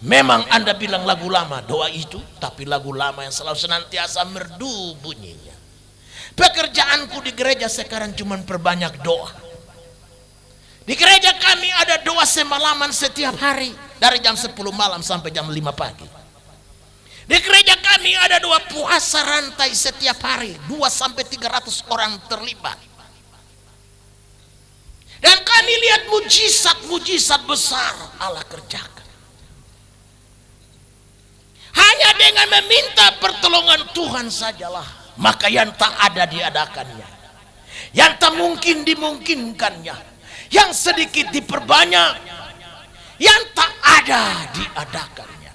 Memang Anda bilang lagu lama, doa itu, tapi lagu lama yang selalu senantiasa merdu bunyinya. Pekerjaanku di gereja sekarang cuma perbanyak doa. Di gereja kami ada doa semalaman setiap hari, dari jam 10 malam sampai jam 5 pagi. Di gereja kami ada doa puasa rantai setiap hari, 200-300 orang terlibat. Dan kami lihat mujizat-mujizat besar Allah kerjakan. Hanya dengan meminta pertolongan Tuhan sajalah, maka yang tak ada diadakannya, yang tak mungkin dimungkinkannya, yang sedikit diperbanyak, yang tak ada diadakannya.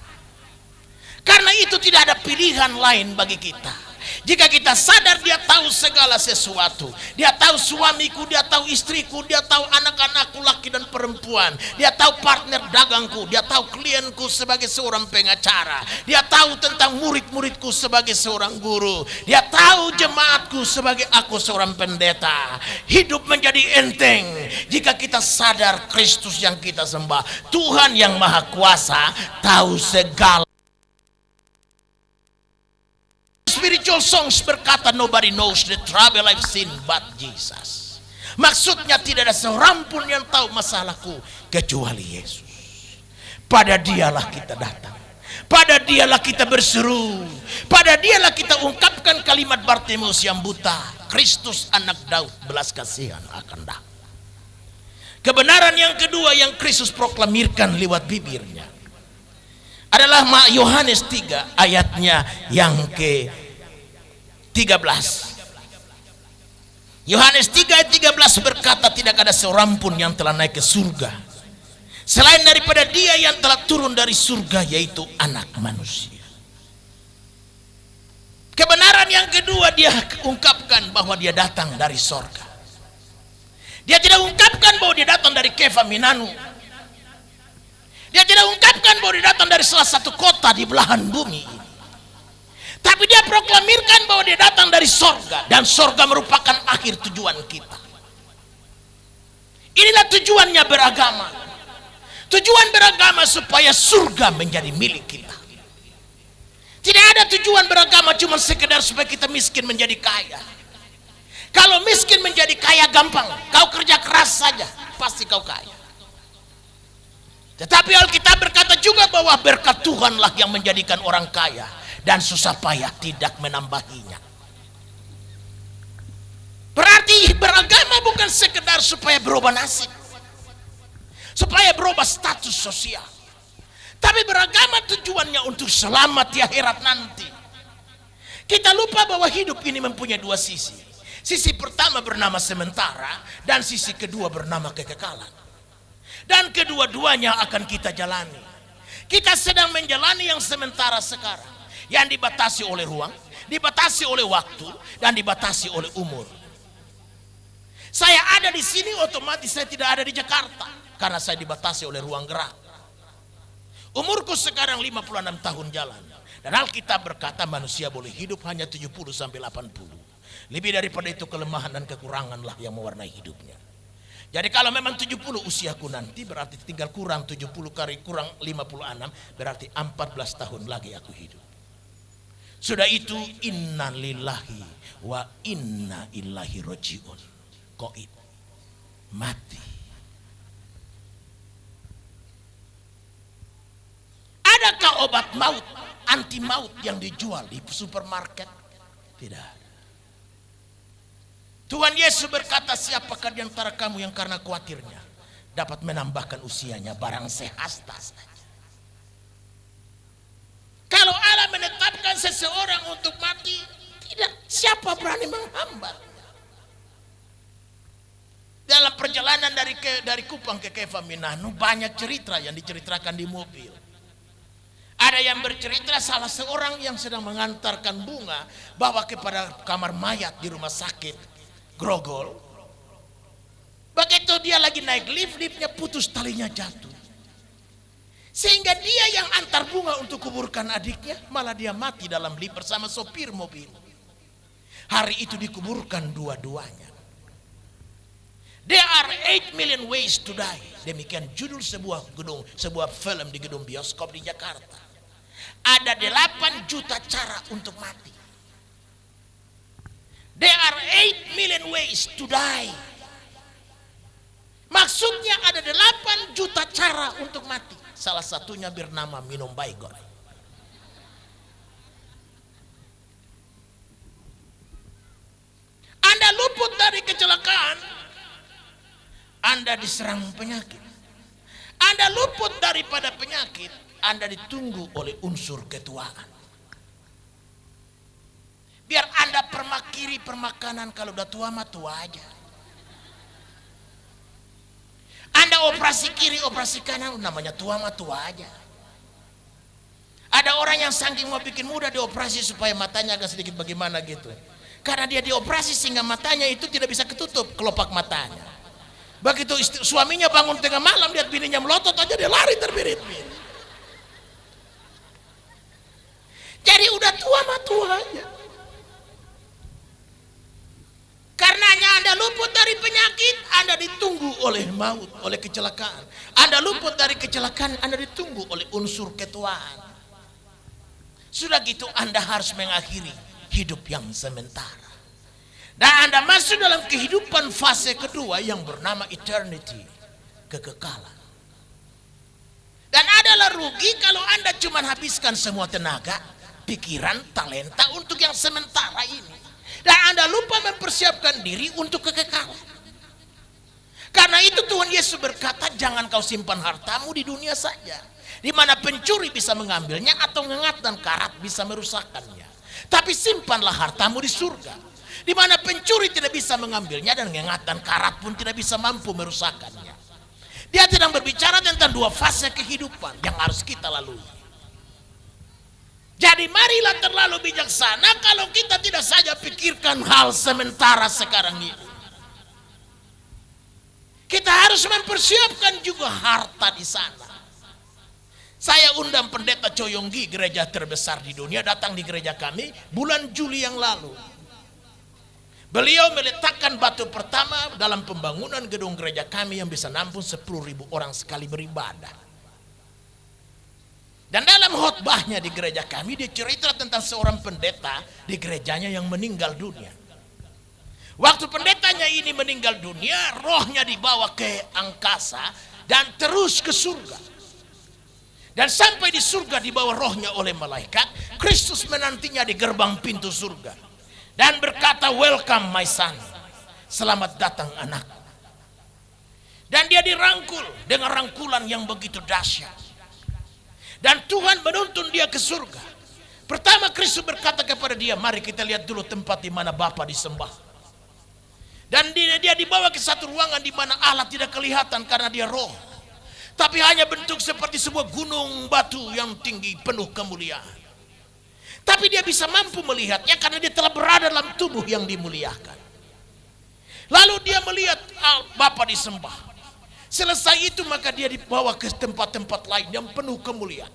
Karena itu tidak ada pilihan lain bagi kita. Jika kita sadar dia tahu segala sesuatu, dia tahu suamiku, dia tahu istriku, dia tahu anak-anakku laki dan perempuan, dia tahu partner dagangku, dia tahu klienku sebagai seorang pengacara, dia tahu tentang murid-muridku sebagai seorang guru, dia tahu jemaatku sebagai aku seorang pendeta. Hidup menjadi enteng jika kita sadar Kristus yang kita sembah, Tuhan yang Maha Kuasa, tahu segala. Spiritual songs berkata, nobody knows the trouble I've seen but Jesus. Maksudnya tidak ada seorang pun yang tahu masalahku kecuali Yesus. Pada dialah kita datang, pada dialah kita berseru, pada dialah kita ungkapkan kalimat Bartimeus yang buta, Kristus anak Daud, belas kasihan akan datang. Kebenaran yang kedua yang Kristus proklamirkan lewat bibirnya adalah Yohanes 3 ayatnya yang ke-13. Yohanes 3 ayat 13 berkata, tidak ada seorang pun yang telah naik ke surga selain daripada dia yang telah turun dari surga, yaitu anak manusia. Kebenaran yang kedua dia ungkapkan bahwa dia datang dari sorga. Dia tidak ungkapkan bahwa dia datang dari Kefa Minanu. Dia tidak ungkapkan bahwa dia datang dari salah satu kota di belahan bumi ini. Tapi dia proklamirkan bahwa dia datang dari sorga, dan sorga merupakan akhir tujuan kita. Inilah tujuannya beragama. Tujuan beragama supaya surga menjadi milik kita. Tidak ada tujuan beragama cuma sekedar supaya kita miskin menjadi kaya. Kalau miskin menjadi kaya gampang, kau kerja keras saja pasti kau kaya. Tetapi Alkitab berkata juga bahwa berkat Tuhanlah yang menjadikan orang kaya, dan susah payah tidak menambahinya. Berarti beragama bukan sekedar supaya berubah nasib, supaya berubah status sosial. Tapi beragama tujuannya untuk selamat di akhirat nanti. Kita lupa bahwa hidup ini mempunyai dua sisi. Sisi pertama bernama sementara, dan sisi kedua bernama kekekalan. Dan kedua-duanya akan kita jalani. Kita sedang menjalani yang sementara sekarang, yang dibatasi oleh ruang, dibatasi oleh waktu, dan dibatasi oleh umur. Saya ada di sini, otomatis saya tidak ada di Jakarta karena saya dibatasi oleh ruang gerak. Umurku sekarang 56 tahun jalan, dan Alkitab berkata manusia boleh hidup hanya 70 sampai 80. Lebih daripada itu kelemahan dan kekuranganlah yang mewarnai hidupnya. Jadi kalau memang 70 usiaku nanti, berarti tinggal kurang 70 kali kurang 56, berarti 14 tahun lagi aku hidup. Sudah itu inna lillahi wa inna ilaihi rajiun. Qaid, mati. Adakah obat maut, anti maut yang dijual di supermarket? Tidak. Tuhan Yesus berkata, siapakah di antara kamu yang karena khawatirnya dapat menambahkan usianya barang sehasta saja. Kalau Allah menetapkan seseorang untuk mati, tidak, siapa berani menghambat? Dalam perjalanan dari Kupang ke Keva Minano, banyak cerita yang diceritakan di mobil. Ada yang bercerita salah seorang yang sedang mengantarkan bunga bawa kepada kamar mayat di rumah sakit Grogol. Begitu dia lagi naik lift, liftnya putus, talinya jatuh. Sehingga dia yang antar bunga untuk kuburkan adiknya, malah dia mati dalam lift bersama sopir mobil. Hari itu dikuburkan dua-duanya. There are 8 million ways to die. Demikian judul sebuah film di gedung bioskop di Jakarta. Ada 8 juta cara untuk mati. There are 8 million ways to die. Maksudnya ada 8 juta cara untuk mati. Salah satunya bernama minum baygon. Anda luput dari kecelakaan, Anda diserang penyakit. Anda luput daripada penyakit, Anda ditunggu oleh unsur ketuaan. Biar Anda permakiri permakanan, kalau udah tua mah tua aja. Anda operasi kiri, operasi kanan, namanya tua mah tua aja. Ada orang yang saking mau bikin muda dioperasi supaya matanya agak sedikit bagaimana gitu. Karena dia dioperasi sehingga matanya itu tidak bisa ketutup, kelopak matanya. Begitu suaminya bangun tengah malam lihat bininya melotot aja, dia lari terbirit-birit. Jadi udah tua mah tua aja. Karenanya Anda luput dari penyakit, Anda ditunggu oleh maut, oleh kecelakaan. Anda luput dari kecelakaan, Anda ditunggu oleh unsur ketuaan. Sudah gitu Anda harus mengakhiri hidup yang sementara. Dan Anda masuk dalam kehidupan fase kedua yang bernama eternity, kekekalan. Dan adalah rugi kalau Anda cuma habiskan semua tenaga, pikiran, talenta untuk yang sementara ini. Dan Anda lupa mempersiapkan diri untuk kekekalan. Karena itu Tuhan Yesus berkata, jangan kau simpan hartamu di dunia saja, di mana pencuri bisa mengambilnya atau ngengat dan karat bisa merusakkannya. Tapi simpanlah hartamu di surga, di mana pencuri tidak bisa mengambilnya dan ngengat dan karat pun tidak bisa mampu merusakkannya. Dia sedang berbicara tentang dua fase kehidupan yang harus kita lalui. Jadi marilah terlalu bijaksana kalau kita tidak saja pikirkan hal sementara sekarang ini. Kita harus mempersiapkan juga harta di sana. Saya undang pendeta Coyonggi, gereja terbesar di dunia, datang di gereja kami bulan Juli yang lalu. Beliau meletakkan batu pertama dalam pembangunan gedung gereja kami yang bisa nampung 10.000 orang sekali beribadah. Dan dalam khotbahnya di gereja kami, dia cerita tentang seorang pendeta di gerejanya yang meninggal dunia. Waktu pendetanya ini meninggal dunia, rohnya dibawa ke angkasa dan terus ke surga. Dan sampai di surga dibawa rohnya oleh malaikat, Kristus menantinya di gerbang pintu surga. Dan berkata, "Welcome my son." Selamat datang anakku. Dan dia dirangkul dengan rangkulan yang begitu dahsyat. Dan Tuhan menuntun dia ke surga. Pertama Kristus berkata kepada dia, "Mari kita lihat dulu tempat di mana Bapa disembah." Dan dia dibawa ke satu ruangan di mana Allah tidak kelihatan karena dia roh. Tapi hanya bentuk seperti sebuah gunung batu yang tinggi penuh kemuliaan. Tapi dia bisa mampu melihatnya karena dia telah berada dalam tubuh yang dimuliakan. Lalu dia melihat Bapa disembah. Selesai itu maka dia dibawa ke tempat-tempat lain yang penuh kemuliaan.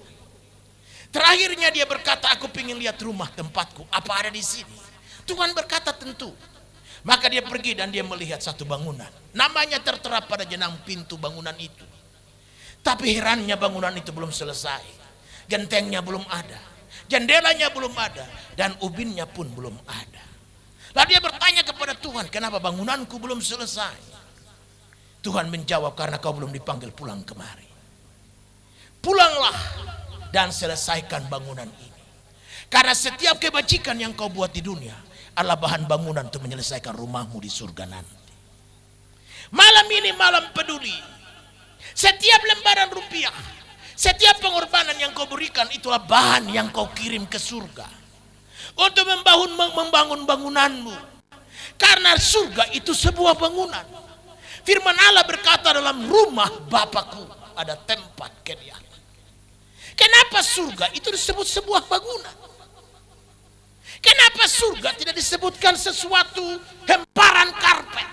Terakhirnya dia berkata, "Aku ingin lihat rumah tempatku, apa ada di sini?" Tuhan berkata, "Tentu." Maka dia pergi dan dia melihat satu bangunan. Namanya tertera pada jenang pintu bangunan itu. Tapi herannya bangunan itu belum selesai. Gentengnya belum ada. Jendelanya belum ada. Dan ubinnya pun belum ada. Lalu dia bertanya kepada Tuhan, "Kenapa bangunanku belum selesai?" Tuhan menjawab, "Karena kau belum dipanggil pulang kemari. Pulanglah dan selesaikan bangunan ini. Karena setiap kebajikan yang kau buat di dunia adalah bahan bangunan untuk menyelesaikan rumahmu di surga nanti." Malam ini malam peduli. Setiap lembaran rupiah, setiap pengorbanan yang kau berikan itulah bahan yang kau kirim ke surga untuk membangun bangunanmu. Karena surga itu sebuah bangunan. Firman Allah berkata, "Dalam rumah Bapakku ada tempat kediaman." Kenapa surga itu disebut sebuah bangunan? Kenapa surga tidak disebutkan sesuatu hemparan karpet?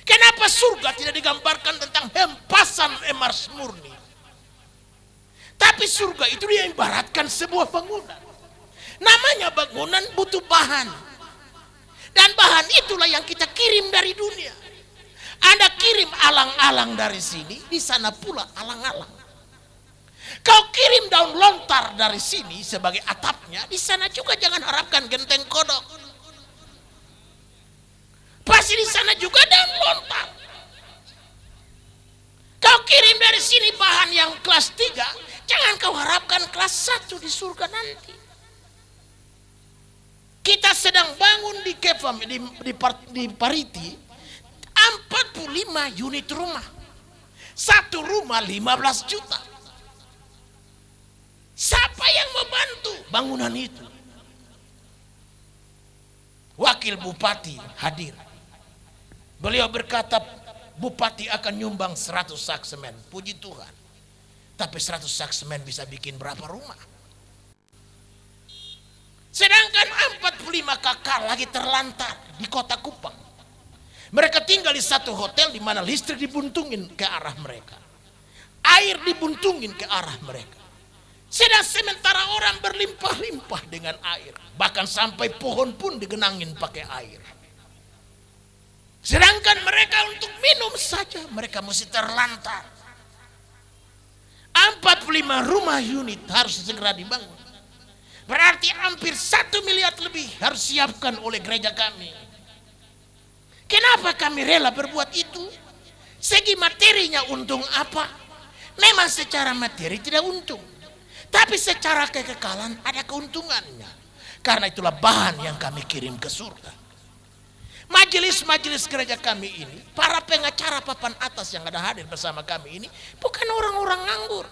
Kenapa surga tidak digambarkan tentang hempasan emas murni? Tapi surga itu dia ibaratkan sebuah bangunan. Namanya bangunan butuh bahan. Dan bahan itulah yang kita kirim dari dunia. Anda kirim alang-alang dari sini, di sana pula alang-alang. Kau kirim daun lontar dari sini sebagai atapnya, di sana juga jangan harapkan genteng kodok. Pasti di sana juga daun lontar. Kau kirim dari sini bahan yang kelas 3, jangan kau harapkan kelas 1 di surga nanti. Kita sedang bangun di Kefam, di Pariti, 45 unit rumah. Satu rumah 15 juta. Siapa yang membantu bangunan itu? Wakil Bupati hadir. Beliau berkata, "Bupati akan nyumbang 100 sak semen." Puji Tuhan. Tapi 100 sak semen bisa bikin berapa rumah? Sedangkan 45 kakak lagi terlantar di kota Kupang. Mereka tinggal di satu hotel di mana listrik dibuntungin ke arah mereka. Air dibuntungin ke arah mereka. Sedang sementara orang berlimpah-limpah dengan air. Bahkan sampai pohon pun digenangin pakai air. Sedangkan mereka untuk minum saja mereka mesti terlantar. 45 rumah unit harus segera dibangun. Berarti hampir 1 miliar lebih harus siapkan oleh gereja kami. Kenapa kami rela berbuat itu? Segi materinya untung apa? Memang secara materi tidak untung. Tapi secara kekekalan ada keuntungannya. Karena itulah bahan yang kami kirim ke surga. Majelis-majelis gereja kami ini, para pengacara papan atas yang ada hadir bersama kami ini, bukan orang-orang nganggur.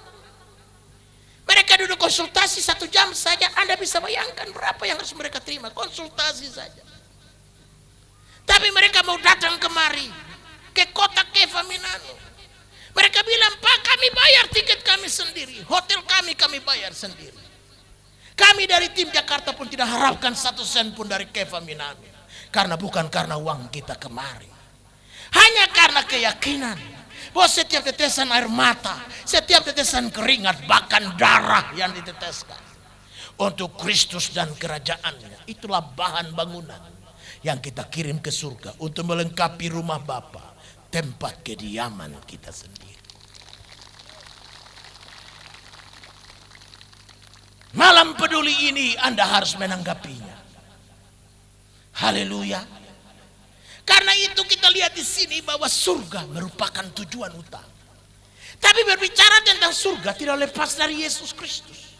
Mereka duduk konsultasi 1 jam saja, Anda bisa bayangkan berapa yang harus mereka terima, konsultasi saja. Tapi mereka mau datang kemari, ke kota Kefaminano. Mereka bilang, "Pak, kami bayar tiket kami sendiri, hotel kami bayar sendiri. Kami dari tim Jakarta pun tidak harapkan 1 sen pun dari Kefaminano. Karena bukan karena uang kita kemari. Hanya karena keyakinan bahwa setiap tetesan air mata, setiap tetesan keringat, bahkan darah yang diteteskan untuk Kristus dan kerajaannya, itulah bahan bangunan yang kita kirim ke surga untuk melengkapi rumah Bapa, tempat kediaman kita sendiri. Malam peduli ini Anda harus menanggapinya. Haleluya. Karena itu kita lihat di sini bahwa surga merupakan tujuan utama. Tapi berbicara tentang surga tidak lepas dari Yesus Kristus.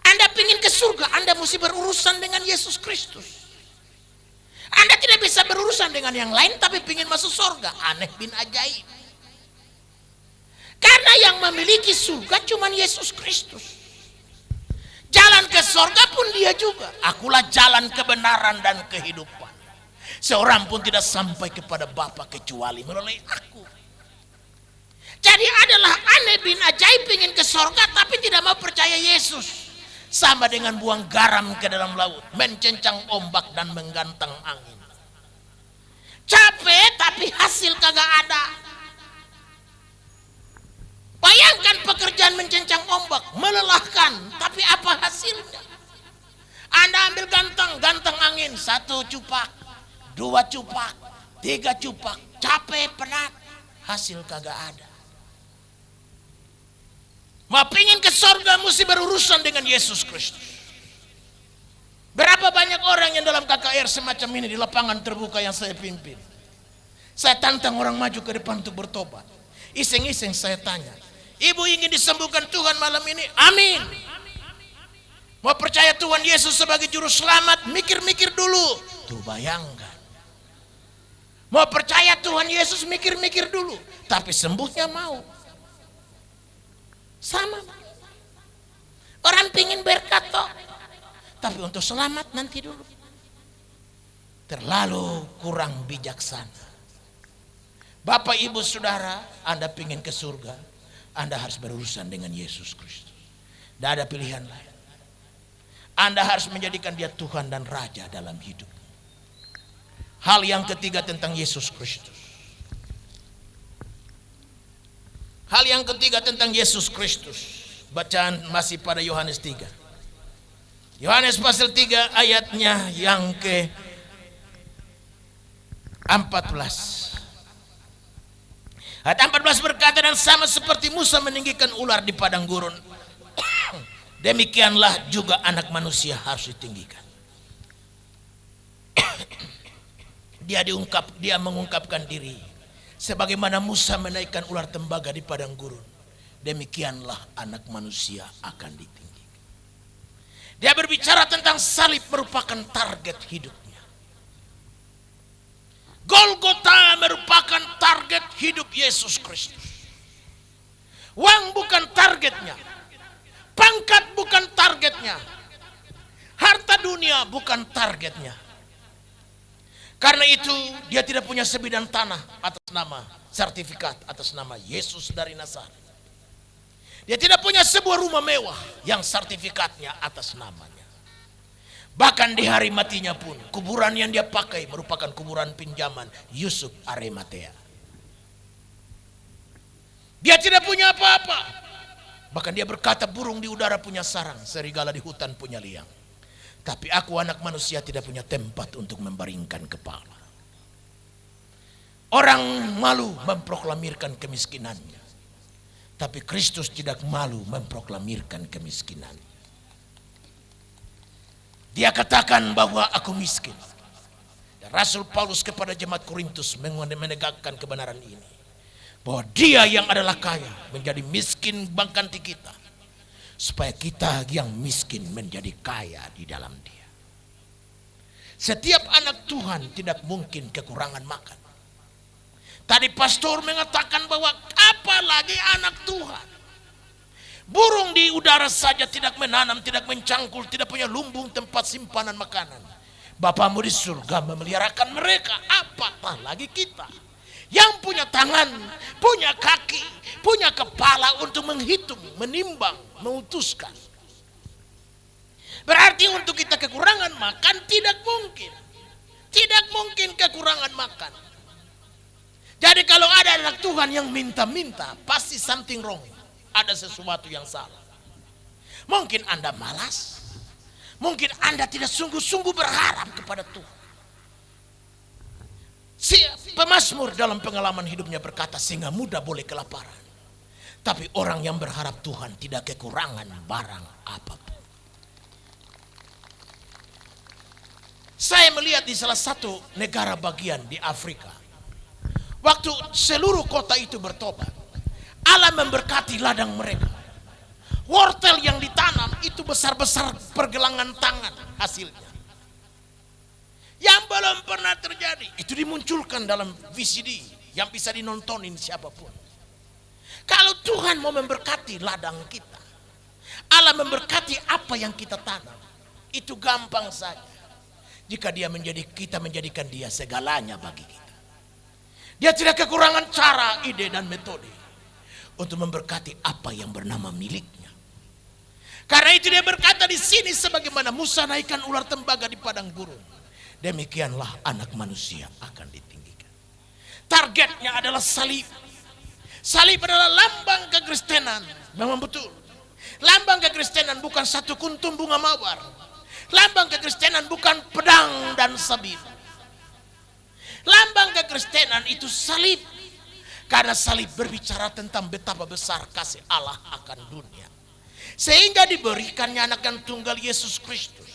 Anda ingin ke surga, Anda mesti berurusan dengan Yesus Kristus. Anda tidak bisa berurusan dengan yang lain tapi ingin masuk surga. Aneh bin ajaib. Karena yang memiliki surga cuma Yesus Kristus. Jalan ke surga pun dia juga. Akulah jalan kebenaran dan kehidupan. Seorang pun tidak sampai kepada Bapa kecuali melalui aku. Jadi adalah aneh bin ajaib ingin ke surga tapi tidak mau percaya Yesus. Sama dengan buang garam ke dalam laut, mencencang ombak dan menggantang angin. Capek tapi hasil kagak ada. Bayangkan pekerjaan mencencang ombak, melelahkan, tapi apa hasilnya? Anda ambil gantang angin, 1 cupak, 2 cupak, 3 cupak, capek, penat, hasil kagak ada. Mau pingin ke surga mesti berurusan dengan Yesus Kristus. Berapa banyak orang yang dalam KKR semacam ini di lapangan terbuka yang saya pimpin. Saya tantang orang maju ke depan untuk bertobat. Iseng-iseng saya tanya, ibu ingin disembuhkan Tuhan malam ini? Amin. Mau percaya Tuhan Yesus sebagai juru selamat? Mikir-mikir dulu. Tuh bayangkan. Mau percaya Tuhan Yesus? Mikir-mikir dulu. Tapi sembuhnya mau. Sama. Orang pingin berkat toh. Tapi untuk selamat nanti dulu. Terlalu kurang bijaksana. Bapak ibu saudara, Anda pingin ke surga, Anda harus berurusan dengan Yesus Kristus. Tidak ada pilihan lain. Anda harus menjadikan dia Tuhan dan Raja dalam hidup. Hal yang ketiga tentang Yesus Kristus. Hal yang ketiga tentang Yesus Kristus. Bacaan masih pada Yohanes 3. Yohanes pasal 3 ayatnya yang ke 14. Ayat 14 berkata, dan sama seperti Musa meninggikan ular di padang gurun, demikianlah juga anak manusia harus ditinggikan. Dia mengungkapkan diri. Sebagaimana Musa menaikkan ular tembaga di padang gurun, demikianlah anak manusia akan ditinggikan. Dia berbicara tentang salib merupakan target hidupnya. Golgota merupakan target hidup Yesus Kristus. Uang bukan targetnya. Pangkat bukan targetnya. Harta dunia bukan targetnya. Karena itu dia tidak punya sebidang tanah atas nama, sertifikat atas nama Yesus dari Nazaret. Dia tidak punya sebuah rumah mewah yang sertifikatnya atas namanya. Bahkan di hari matinya pun kuburan yang dia pakai merupakan kuburan pinjaman Yusuf Arimatea. Dia tidak punya apa-apa. Bahkan dia berkata, burung di udara punya sarang, serigala di hutan punya liang. Tapi aku anak manusia tidak punya tempat untuk membaringkan kepala. Orang malu memproklamirkan kemiskinannya. Tapi Kristus tidak malu memproklamirkan kemiskinannya. Dia katakan bahwa aku miskin. Dan Rasul Paulus kepada jemaat Korintus menegakkan kebenaran ini. Bahwa dia yang adalah kaya menjadi miskin mengganti kita. Supaya kita yang miskin menjadi kaya di dalam dia. Setiap anak Tuhan tidak mungkin kekurangan makan. Tadi pastor mengatakan bahwa apalagi anak Tuhan. Burung di udara saja tidak menanam, tidak mencangkul, tidak punya lumbung tempat simpanan makanan. Bapamu di surga memeliharakan mereka, apatah lagi kita. Yang punya tangan, punya kaki, punya kepala untuk menghitung, menimbang, memutuskan. Berarti untuk kita kekurangan makan tidak mungkin. Tidak mungkin kekurangan makan. Jadi kalau ada anak Tuhan yang minta-minta, pasti something wrong. Ada sesuatu yang salah. Mungkin Anda malas. Mungkin Anda tidak sungguh-sungguh berharap kepada Tuhan. Si pemazmur dalam pengalaman hidupnya berkata, singa muda boleh kelaparan, tapi orang yang berharap Tuhan tidak kekurangan barang apapun. Saya melihat di salah satu negara bagian di Afrika, waktu seluruh kota itu bertobat, Allah memberkati ladang mereka. Wortel yang ditanam itu besar-besar pergelangan tangan hasilnya. Yang belum pernah terjadi, itu dimunculkan dalam VCD yang bisa dinontonin siapapun. Kalau Tuhan mau memberkati ladang kita, Allah memberkati apa yang kita tanam, itu gampang saja. Jika kita menjadikan dia segalanya bagi kita. Dia tidak kekurangan cara, ide, dan metode untuk memberkati apa yang bernama miliknya. Karena itu dia berkata di sini, sebagaimana Musa naikkan ular tembaga di padang gurun, demikianlah anak manusia akan ditinggikan. Targetnya adalah salib. Salib adalah lambang kekristenan. Memang betul. Lambang kekristenan bukan satu kuntum bunga mawar. Lambang kekristenan bukan pedang dan sabit. Lambang kekristenan itu salib. Karena salib berbicara tentang betapa besar kasih Allah akan dunia, sehingga diberikannya anak yang tunggal, Yesus Kristus.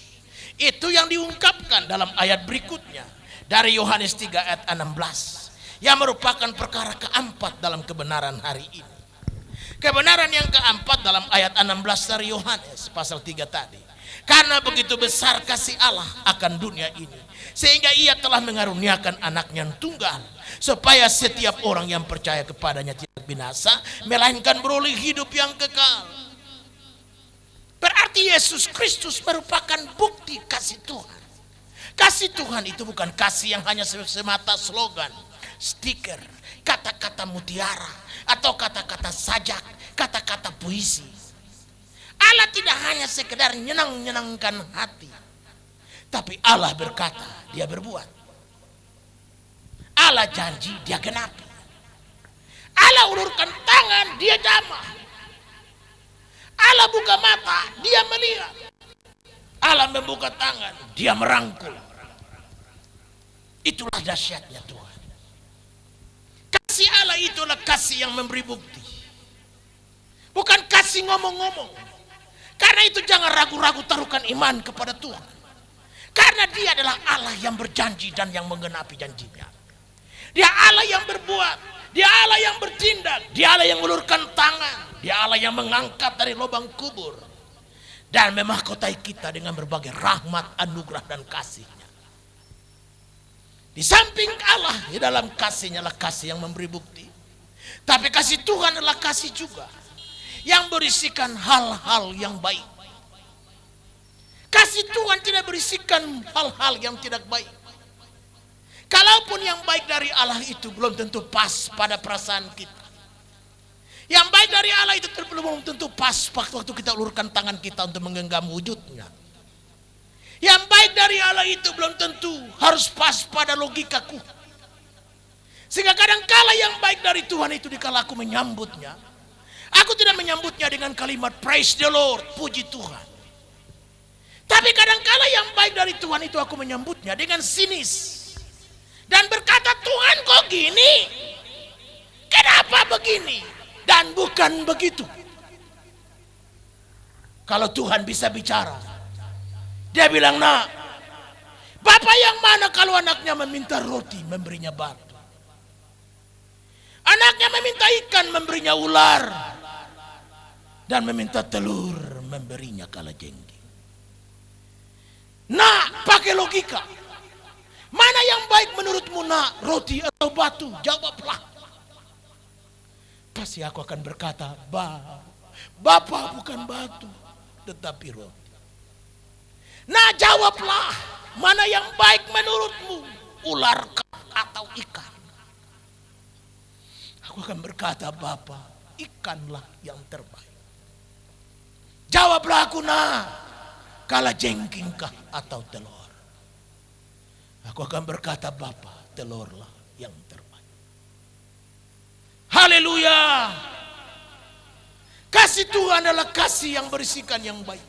Itu yang diungkapkan dalam ayat berikutnya dari Yohanes 3 ayat 16, yang merupakan perkara keempat dalam kebenaran hari ini. Kebenaran yang keempat dalam ayat 16 dari Yohanes pasal 3 tadi. Karena begitu besar kasih Allah akan dunia ini, sehingga ia telah mengaruniakan anaknya yang tunggal, supaya setiap orang yang percaya kepadanya tidak binasa, melainkan beroleh hidup yang kekal. Berarti Yesus Kristus merupakan bukti kasih Tuhan. Kasih Tuhan itu bukan kasih yang hanya semata slogan, stiker, kata-kata mutiara, atau kata-kata sajak, kata-kata puisi. Allah tidak hanya sekedar nyenangkan hati, tapi Allah berkata, dia berbuat. Allah janji, dia genapi. Allah ulurkan tangan, dia jamah. Allah buka mata, dia melihat. Allah membuka tangan, dia merangkul. Itulah dahsyatnya Tuhan. Kasih Allah itulah kasih yang memberi bukti, bukan kasih ngomong-ngomong. Karena itu jangan ragu-ragu taruhkan iman kepada Tuhan. Karena dia adalah Allah yang berjanji dan yang menggenapi janjinya. Dia Allah yang berbuat, dia Allah yang bertindak, dia Allah yang mengulurkan tangan, dia Allah yang mengangkat dari lubang kubur dan memahkotai kita dengan berbagai rahmat, anugerah, dan kasih-Nya. Di samping Allah, di dalam kasih-Nya adalah kasih yang memberi bukti, tapi kasih Tuhan adalah kasih juga yang berisikan hal-hal yang baik. Kasih Tuhan tidak berisikan hal-hal yang tidak baik. Kalaupun yang baik dari Allah itu belum tentu pas pada perasaan kita. Yang baik dari Allah itu belum tentu pas waktu kita ulurkan tangan kita untuk menggenggam wujudnya. Yang baik dari Allah itu belum tentu harus pas pada logikaku. Sehingga kadang-kala yang baik dari Tuhan itu dikala aku menyambutnya, aku tidak menyambutnya dengan kalimat praise the Lord, puji Tuhan. Tapi kadangkala yang baik dari Tuhan itu aku menyambutnya dengan sinis dan berkata, Tuhan kok gini? Kenapa begini? Dan bukan begitu. Kalau Tuhan bisa bicara, dia bilang, nak, Bapak yang mana kalau anaknya meminta roti, memberinya batu? Anaknya meminta ikan, memberinya ular. Dan meminta telur, memberinya kalajengking. Nak, pakai logika. Mana yang baik menurutmu, nak? Roti atau batu? Jawablah. Pasti aku akan berkata, Bapak bukan batu, tetapi roti. Nah, jawablah. Mana yang baik menurutmu? Ular atau ikan? Aku akan berkata, Bapak, ikanlah yang terbaik. Jawablah aku, nak, kalajengkingkah atau telur? Aku akan berkata, Bapak, telurlah yang terbaik. Haleluya. Kasih Tuhan adalah kasih yang berisikan yang baik.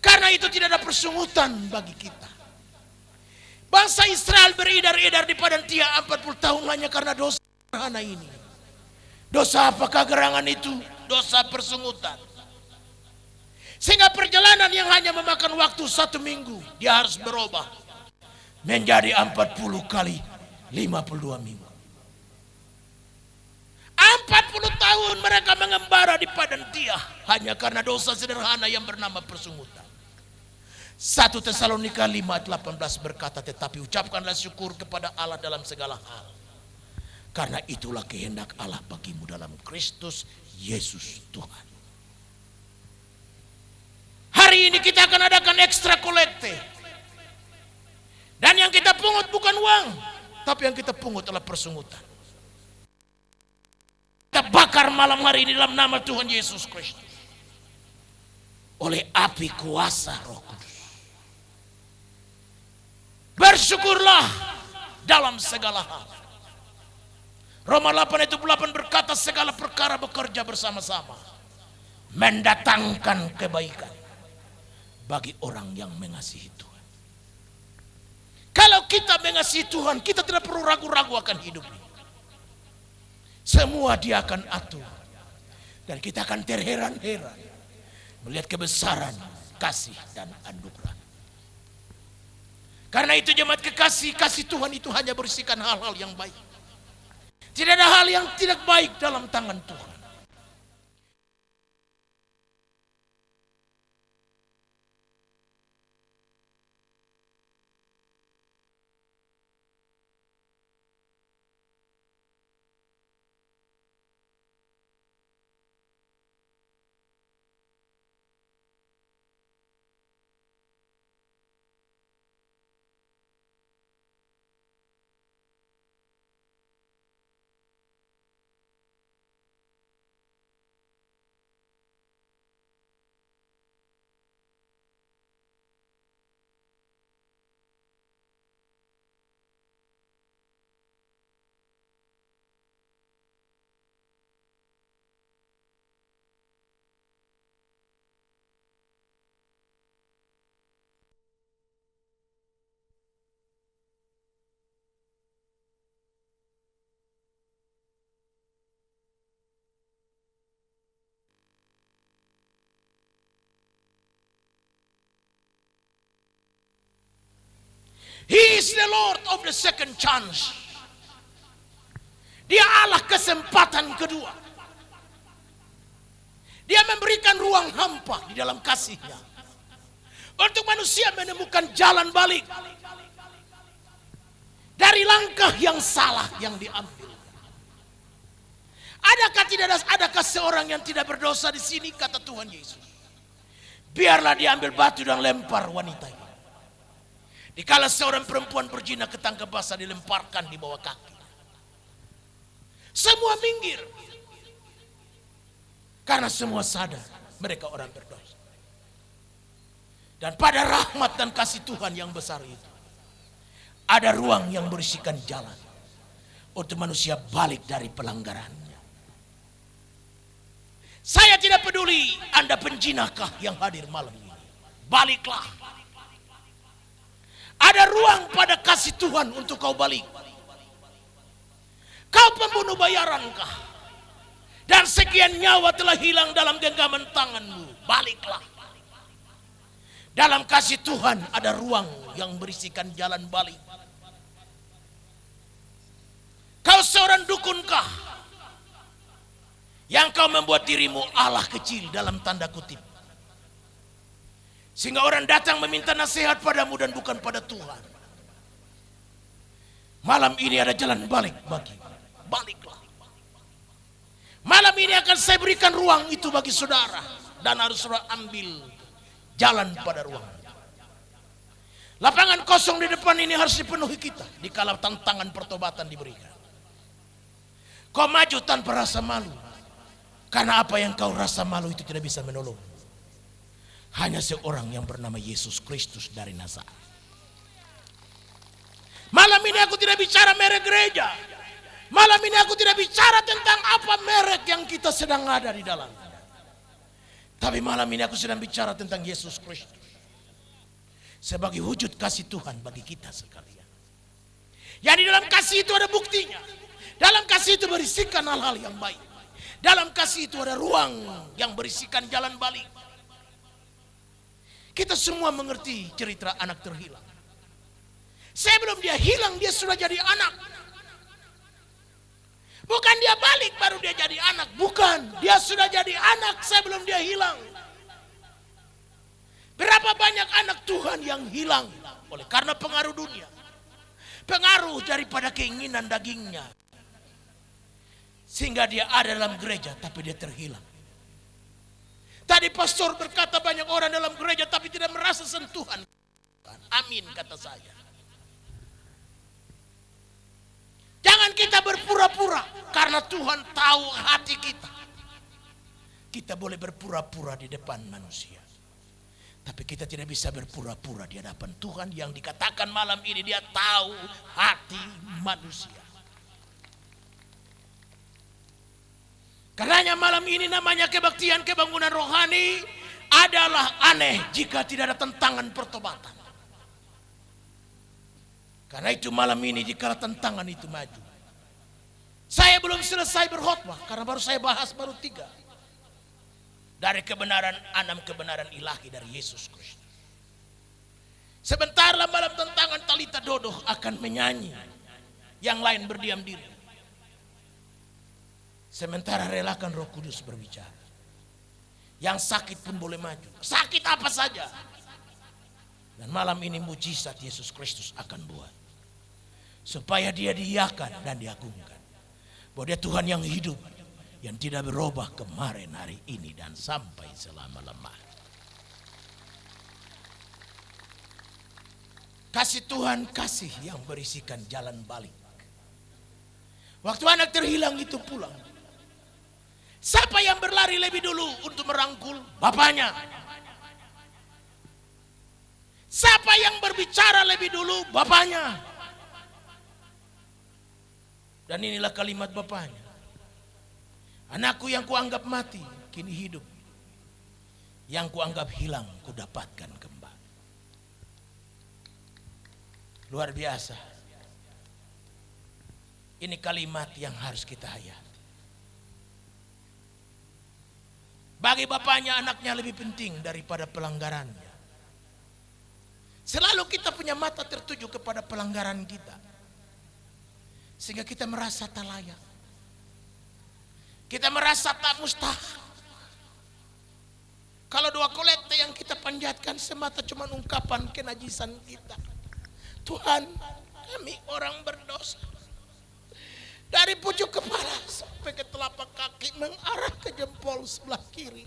Karena itu tidak ada persungutan bagi kita. Bangsa Israel beredar-edar di padang Tia 40 tahun hanya karena dosa sederhana ini. Dosa apakah gerangan itu? Dosa persungutan. Sehingga perjalanan yang hanya memakan waktu 1 minggu, dia harus berubah menjadi 40 kali 52 minggu. 40 tahun mereka mengembara di padang Tia hanya karena dosa sederhana yang bernama persungutan. 1 Tesalonika 5:18 berkata, tetapi ucapkanlah syukur kepada Allah dalam segala hal, karena itulah kehendak Allah bagimu dalam Kristus Yesus Tuhan. Hari ini kita akan adakan ekstra kolekte. Dan yang kita pungut bukan uang, tapi yang kita pungut adalah persungutan. Kita bakar malam hari ini dalam nama Tuhan Yesus Kristus oleh api kuasa Roh Kudus. Bersyukurlah dalam segala hal. Roma 8:8 berkata, segala perkara bekerja bersama-sama mendatangkan kebaikan bagi orang yang mengasihi Tuhan. Kalau kita mengasihi Tuhan, kita tidak perlu ragu-ragu akan hidup ini. Semua Dia akan atur. Dan kita akan terheran-heran melihat kebesaran, kasih dan anugerah. Karena itu jemaat kekasih, kasih Tuhan itu hanya berisikan hal-hal yang baik. Tidak ada hal yang tidak baik dalam tangan Tuhan. He is the Lord of the second chance. Dia Allah kesempatan kedua. Dia memberikan ruang hampa di dalam kasih-Nya untuk manusia menemukan jalan balik dari langkah yang salah yang diambil. Adakah seorang yang tidak berdosa di sini, kata Tuhan Yesus? Biarlah diambil batu dan lempar wanita ini. Dikala seorang perempuan berzina ketangkep basah dilemparkan di bawah kaki. Semua minggir. Karena semua sadar mereka orang berdosa. Dan pada rahmat dan kasih Tuhan yang besar itu, ada ruang yang berisikan jalan untuk manusia balik dari pelanggarannya. Saya tidak peduli Anda penjinakah yang hadir malam ini. Baliklah. Ada ruang pada kasih Tuhan untuk kau balik. Kau pembunuh bayarankah? Dan sekian nyawa telah hilang dalam genggaman tanganmu. Baliklah. Dalam kasih Tuhan ada ruang yang berisikan jalan balik. Kau seorang dukunkah? Yang kau membuat dirimu Allah kecil dalam tanda kutip. Sehingga orang datang meminta nasihat padamu dan bukan pada Tuhan. Malam ini ada jalan balik bagi. Baliklah. Malam ini akan saya berikan ruang itu bagi saudara. Dan harus saudara ambil jalan pada ruang. Lapangan kosong di depan ini harus dipenuhi kita. Dikala tantangan pertobatan diberikan. Kau maju tanpa rasa malu. Karena apa yang kau rasa malu itu tidak bisa menolong. Hanya seorang yang bernama Yesus Kristus dari Nazaret. Malam ini aku tidak bicara merek gereja. Malam ini aku tidak bicara tentang apa merek yang kita sedang ada di dalam. Tapi malam ini aku sedang bicara tentang Yesus Kristus. Sebagai wujud kasih Tuhan bagi kita sekalian. Yang di dalam kasih itu ada buktinya. Dalam kasih itu berisikan hal-hal yang baik. Dalam kasih itu ada ruang yang berisikan jalan balik. Kita semua mengerti cerita anak terhilang. Sebelum dia hilang, dia sudah jadi anak. Bukan dia balik baru dia jadi anak. Bukan, dia sudah jadi anak sebelum dia hilang. Berapa banyak anak Tuhan yang hilang oleh karena pengaruh dunia. Pengaruh daripada keinginan dagingnya. Sehingga dia ada dalam gereja tapi dia terhilang. Tadi pastor berkata banyak orang dalam gereja tapi tidak merasa sentuhan. Amin kata saya. Jangan kita berpura-pura karena Tuhan tahu hati kita. Kita boleh berpura-pura di depan manusia. Tapi kita tidak bisa berpura-pura di hadapan Tuhan yang dikatakan malam ini dia tahu hati manusia. Karenanya malam ini namanya kebaktian kebangunan rohani adalah aneh jika tidak ada tentangan pertobatan. Karena itu malam ini jika tentangan itu maju. Saya belum selesai berkhotbah karena baru saya bahas baru 3. Dari kebenaran 6 kebenaran ilahi dari Yesus Kristus. Sebentar malam tentangan Talita Dodoh akan menyanyi. Yang lain berdiam diri. Sementara relakan Roh Kudus berbicara. Yang sakit pun boleh maju. Sakit apa saja. Dan malam ini mujizat Yesus Kristus akan buat. Supaya dia diiyakan dan diagungkan. Bahwa dia Tuhan yang hidup. Yang tidak berubah kemarin, hari ini, dan sampai selama-lamanya. Kasih Tuhan, kasih yang berisikan jalan balik. Waktu anak terhilang itu pulang. Siapa yang berlari lebih dulu untuk merangkul? Bapaknya. Siapa yang berbicara lebih dulu? Bapaknya. Dan inilah kalimat bapaknya. Anakku yang kuanggap mati, kini hidup. Yang kuanggap hilang, kudapatkan kembali. Luar biasa. Ini kalimat yang harus kita hayati. Bagi bapaknya, anaknya lebih penting daripada pelanggarannya. Selalu kita punya mata tertuju kepada pelanggaran kita. Sehingga kita merasa tak layak. Kita merasa tak mustahil. Kalau doa kolekte yang kita panjatkan semata cuma ungkapan kenajisan kita. Tuhan, kami orang berdosa. Dari pucuk kepala sampai ke telapak kaki mengarah ke jempol sebelah kiri.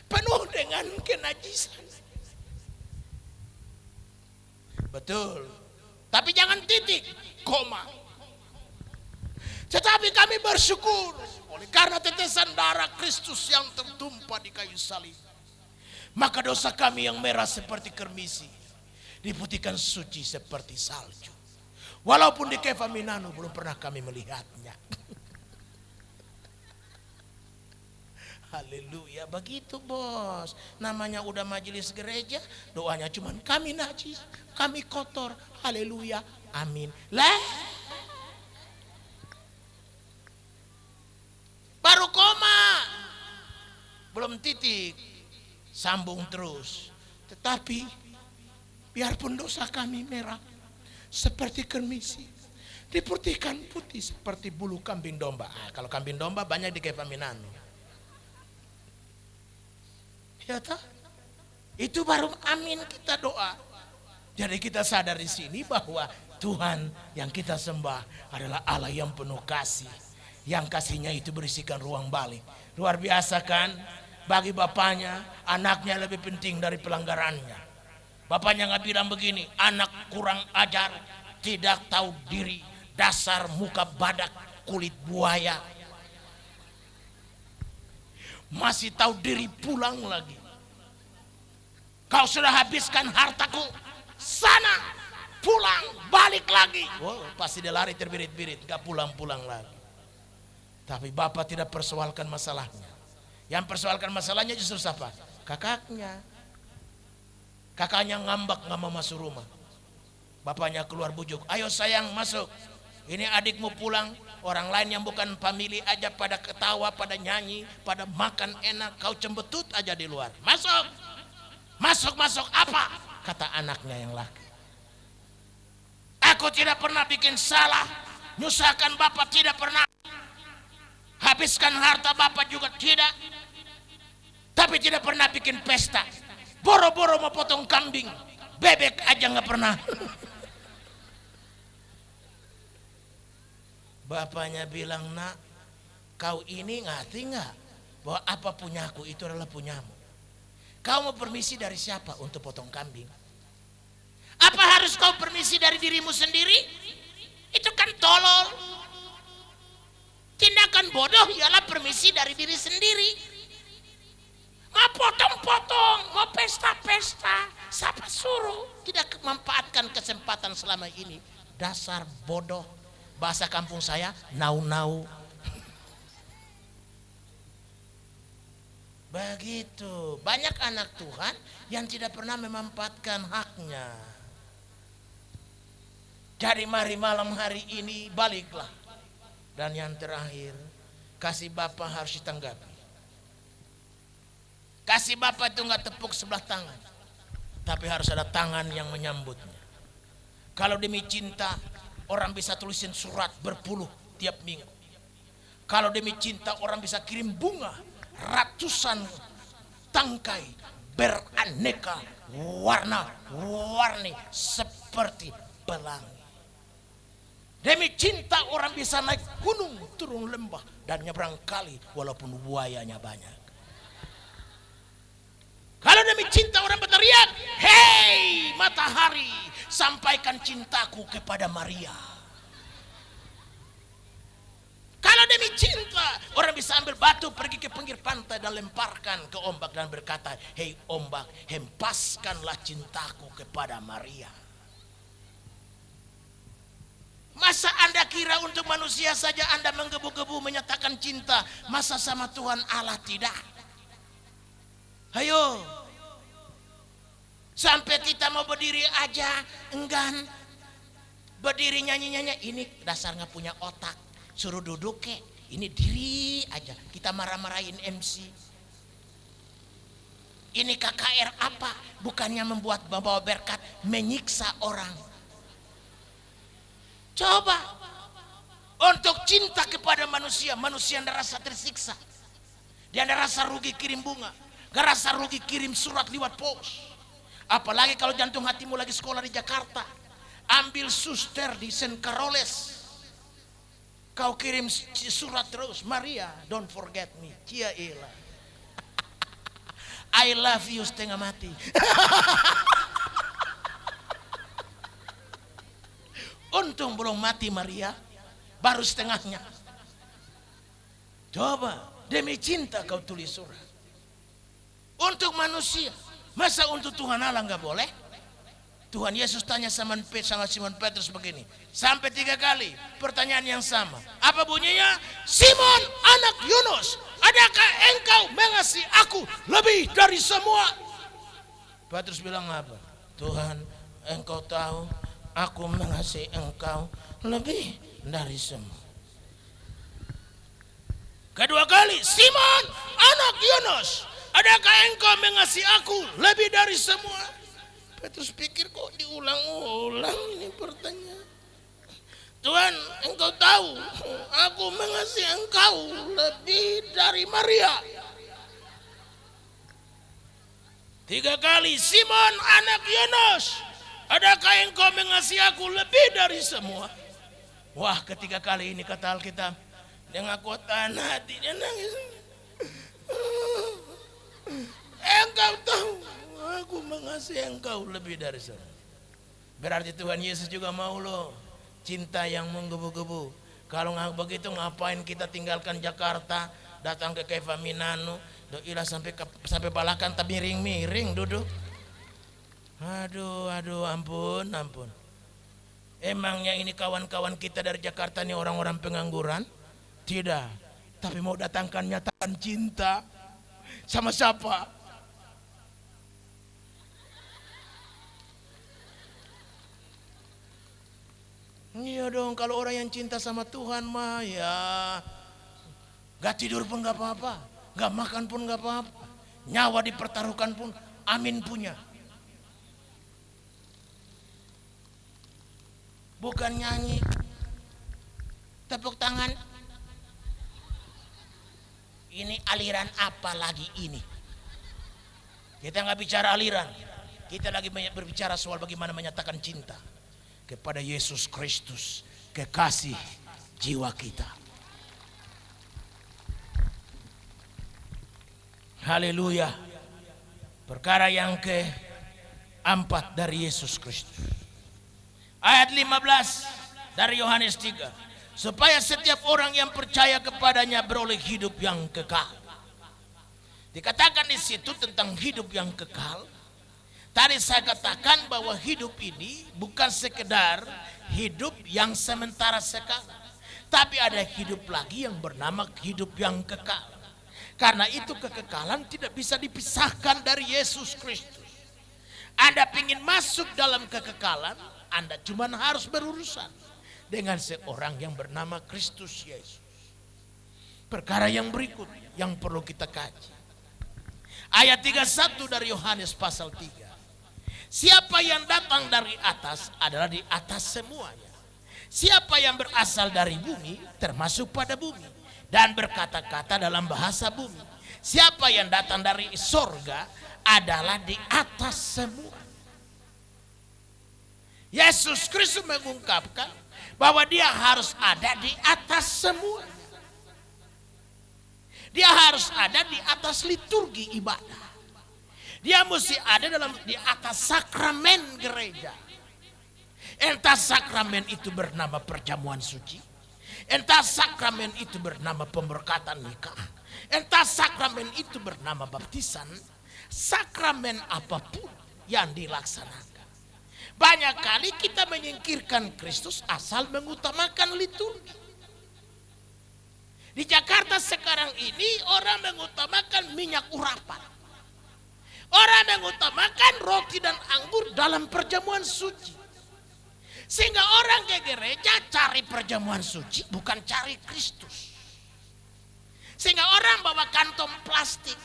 Penuh dengan kenajisan. Betul. Tapi jangan titik, koma. Tetapi kami bersyukur oleh karena tetesan darah Kristus yang tertumpah di kayu salib. Maka dosa kami yang merah seperti kermisi diputihkan suci seperti salju. Walaupun di Kefa Minano belum pernah kami melihatnya. Haleluya, begitu bos. Namanya udah majelis gereja, doanya cuman kami najis, kami kotor. Haleluya, amin. Lah, baru koma, belum titik, sambung terus. Tetapi biarpun dosa kami merah seperti kermisi, diputihkan putih seperti bulu kambing domba. Kalau kambing domba banyak di Kefa Minano. Ya tak? Itu baru amin kita doa. Jadi kita sadar di sini bahwa Tuhan yang kita sembah adalah Allah yang penuh kasih. Yang kasihnya itu berisikan ruang balik. Luar biasa kan? Bagi bapaknya, anaknya lebih penting dari pelanggarannya. Bapaknya nggak bilang begini, anak kurang ajar, tidak tahu diri, dasar muka badak, kulit buaya. Masih tahu diri pulang lagi. Kau sudah habiskan hartaku, sana pulang, balik lagi. Oh, pasti dia lari terbirit-birit, gak pulang-pulang lagi. Tapi bapak tidak persoalkan masalahnya. Yang persoalkan masalahnya justru siapa? Kakaknya. Kakaknya ngambak gak mau masuk rumah. Bapaknya keluar bujuk, ayo sayang masuk. Ini adikmu pulang. Orang lain yang bukan family aja pada ketawa, pada nyanyi, pada makan enak. Kau cembetut aja di luar. Masuk. Masuk apa? Kata anaknya yang laki. Aku tidak pernah bikin salah. Nyusahkan bapak tidak pernah. Habiskan harta bapak juga tidak. Tapi tidak pernah bikin pesta. Boro-boro mau potong kambing. Bebek aja gak pernah. Bapaknya bilang, nak, kau ini ngerti nggak bahwa apa punyaku itu adalah punyamu? Kau mau permisi dari siapa untuk potong kambing? Apa harus kau permisi dari dirimu sendiri? Itu kan tolol. Tindakan bodoh ialah permisi dari diri sendiri. Mau potong-potong, mau pesta-pesta, siapa suruh? Tidak memanfaatkan kesempatan selama ini. Dasar bodoh. Bahasa kampung saya, nau-nau. Begitu. Banyak anak Tuhan yang tidak pernah memanfaatkan haknya. Jadi mari malam hari ini baliklah. Dan yang terakhir, kasih Bapa harus ditanggapi. Kasih Bapa itu nggak tepuk sebelah tangan, tapi harus ada tangan yang menyambutnya. Kalau demi cinta, orang bisa tulisin surat berpuluh tiap minggu. Kalau demi cinta orang bisa kirim bunga ratusan tangkai beraneka warna-warni seperti pelangi. Demi cinta orang bisa naik gunung, turun lembah, dan nyebrang kali walaupun buayanya banyak. Kalau demi cinta orang berteriak, hei matahari, sampaikan cintaku kepada Maria. Kalau demi cinta, orang bisa ambil batu pergi ke pinggir pantai dan lemparkan ke ombak dan berkata, hei ombak, hempaskanlah cintaku kepada Maria. Masa Anda kira untuk manusia saja Anda menggebu-gebu menyatakan cinta, masa sama Tuhan Allah tidak? Ayo. Sampai kita mau berdiri aja enggan. Berdiri nyanyi-nyanyi, ini dasar nggak punya otak. Suruh duduk kek, ini diri aja. Kita marah-marahin MC. Ini KKR apa? Bukannya membuat membawa berkat, menyiksa orang. Coba untuk cinta kepada manusia, manusia yang rasa tersiksa. Dia ada rasa rugi kirim bunga, gak rasa rugi kirim surat lewat pos. Apalagi kalau jantung hatimu lagi sekolah di Jakarta, ambil suster di St. Caroles, kau kirim surat terus, Maria, don't forget me, cia elah, I love you setengah mati. Untung belum mati Maria, baru setengahnya. Coba demi cinta kau tulis surat. Untuk manusia, masa untuk Tuhan Allah nggak boleh? Tuhan Yesus tanya sama Simon Petrus begini, sampai 3 kali pertanyaan yang sama. Apa bunyinya? Simon anak Yunus, adakah engkau mengasihi aku lebih dari semua? Petrus bilang apa? Tuhan, engkau tahu aku mengasihi engkau lebih dari semua. Kedua kali, Simon anak Yunus, adakah engkau mengasihi aku lebih dari semua? Petrus pikir kok diulang-ulang ini pertanyaan. Tuhan, engkau tahu aku mengasihi engkau lebih dari Maria. 3 kali, Simon anak Yunus, adakah engkau mengasihi aku lebih dari semua? Wah, ketiga kali ini kata Alkitab, dia ngaku tahan hati, dia nangis. Engkau tahu aku mengasihi engkau lebih dari semua. Berarti Tuhan Yesus juga mau loh cinta yang menggebu-gebu. Kalau nggak begitu ngapain kita tinggalkan Jakarta, datang ke Keva Minano, doilah sampai Balakan tapi miring-miring duduk. Aduh, ampun. Emangnya ini kawan-kawan kita dari Jakarta ini orang-orang pengangguran? Tidak. Tapi mau datangkan nyatakan cinta. Sama siapa? Iya dong, kalau orang yang cinta sama Tuhan mah ya gak tidur pun gak apa-apa, gak makan pun gak apa-apa, nyawa dipertaruhkan pun amin punya. Bukan nyanyi, tepuk tangan. Ini aliran apa lagi ini? Kita nggak bicara aliran, kita lagi berbicara soal bagaimana menyatakan cinta kepada Yesus Kristus, kekasih jiwa kita. Haleluya. Perkara yang keempat dari Yesus Kristus. Ayat 15 dari Yohanes 3. Supaya setiap orang yang percaya kepadanya beroleh hidup yang kekal. Dikatakan di situ tentang hidup yang kekal. Tadi saya katakan bahwa hidup ini bukan sekedar hidup yang sementara sekali, tapi ada hidup lagi yang bernama hidup yang kekal. Karena itu kekekalan tidak bisa dipisahkan dari Yesus Kristus. Anda ingin masuk dalam kekekalan, Anda cuma harus berurusan dengan seorang yang bernama Kristus Yesus. Perkara yang berikut yang perlu kita kaji. Ayat 31 dari Yohanes pasal 3. Siapa yang datang dari atas adalah di atas semuanya. Siapa yang berasal dari bumi termasuk pada bumi dan berkata-kata dalam bahasa bumi. Siapa yang datang dari sorga adalah di atas semua. Yesus Kristus mengungkapkan bahwa dia harus ada di atas semua. Dia harus ada di atas liturgi ibadah. Dia mesti ada di atas sakramen gereja. Entah sakramen itu bernama perjamuan suci, entah sakramen itu bernama pemberkatan nikah, entah sakramen itu bernama baptisan, sakramen apapun yang dilaksanakan. Banyak kali kita menyingkirkan Kristus asal mengutamakan liturgi. Di Jakarta sekarang ini orang mengutamakan minyak urapan. Orang mengutamakan roti dan anggur dalam perjamuan suci. Sehingga orang ke gereja cari perjamuan suci, bukan cari Kristus. Sehingga orang bawa kantong plastik.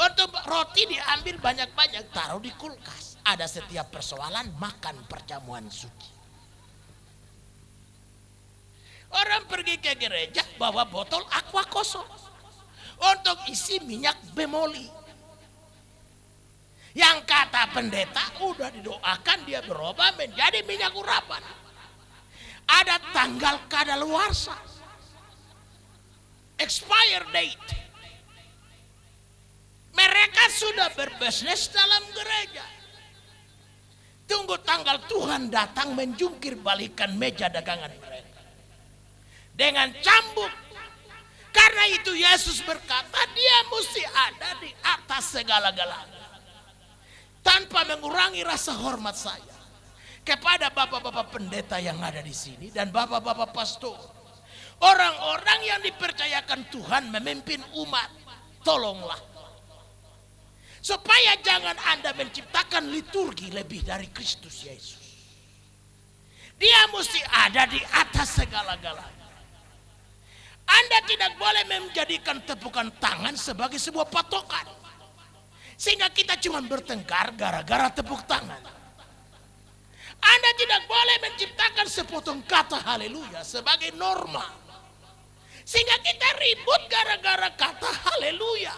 Untuk roti diambil banyak-banyak, taruh di kulkas. Ada setiap persoalan makan perjamuan suci. Orang pergi ke gereja bawa botol aqua kosong untuk isi minyak bemoli. Yang kata pendeta udah didoakan dia berubah menjadi minyak urapan. Ada tanggal kadaluarsa, expire date. Mereka sudah berbisnis dalam gereja. Tunggu tanggal Tuhan datang menjungkir balikan meja dagangan mereka dengan cambuk. Karena itu Yesus berkata dia mesti ada di atas segala-galanya. Tanpa mengurangi rasa hormat saya kepada bapak-bapak pendeta yang ada di sini dan bapak-bapak pastor, orang-orang yang dipercayakan Tuhan memimpin umat, tolonglah supaya jangan Anda menciptakan liturgi lebih dari Kristus Yesus. Dia mesti ada di atas segala-galanya. Anda tidak boleh menjadikan tepukan tangan sebagai sebuah patokan, sehingga kita cuma bertengkar gara-gara tepuk tangan. Anda tidak boleh menciptakan sepotong kata haleluya sebagai norma, sehingga kita ribut gara-gara kata haleluya.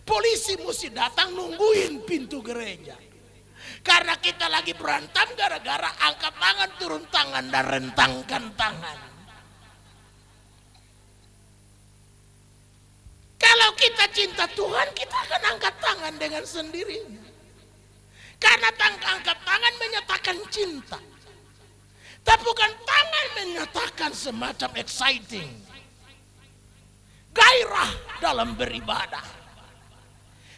Polisi mesti datang nungguin pintu gereja karena kita lagi berantem gara-gara angkat tangan, turun tangan, dan rentangkan tangan. Kalau kita cinta Tuhan, kita akan angkat tangan dengan sendirinya. Karena angkat tangan menyatakan cinta. Tepukan tangan menyatakan semacam exciting, gairah dalam beribadah.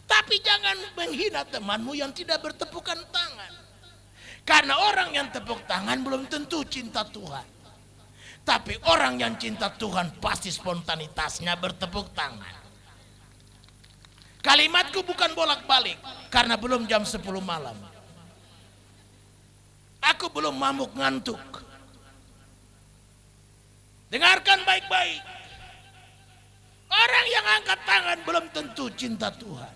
Tapi jangan menghina temanmu yang tidak bertepukan tangan. Karena orang yang tepuk tangan belum tentu cinta Tuhan. Tapi orang yang cinta Tuhan pasti spontanitasnya bertepuk tangan. Kalimatku bukan bolak-balik karena belum jam 10 malam. Aku belum mabuk ngantuk. Dengarkan baik-baik. Orang yang angkat tangan belum tentu cinta Tuhan.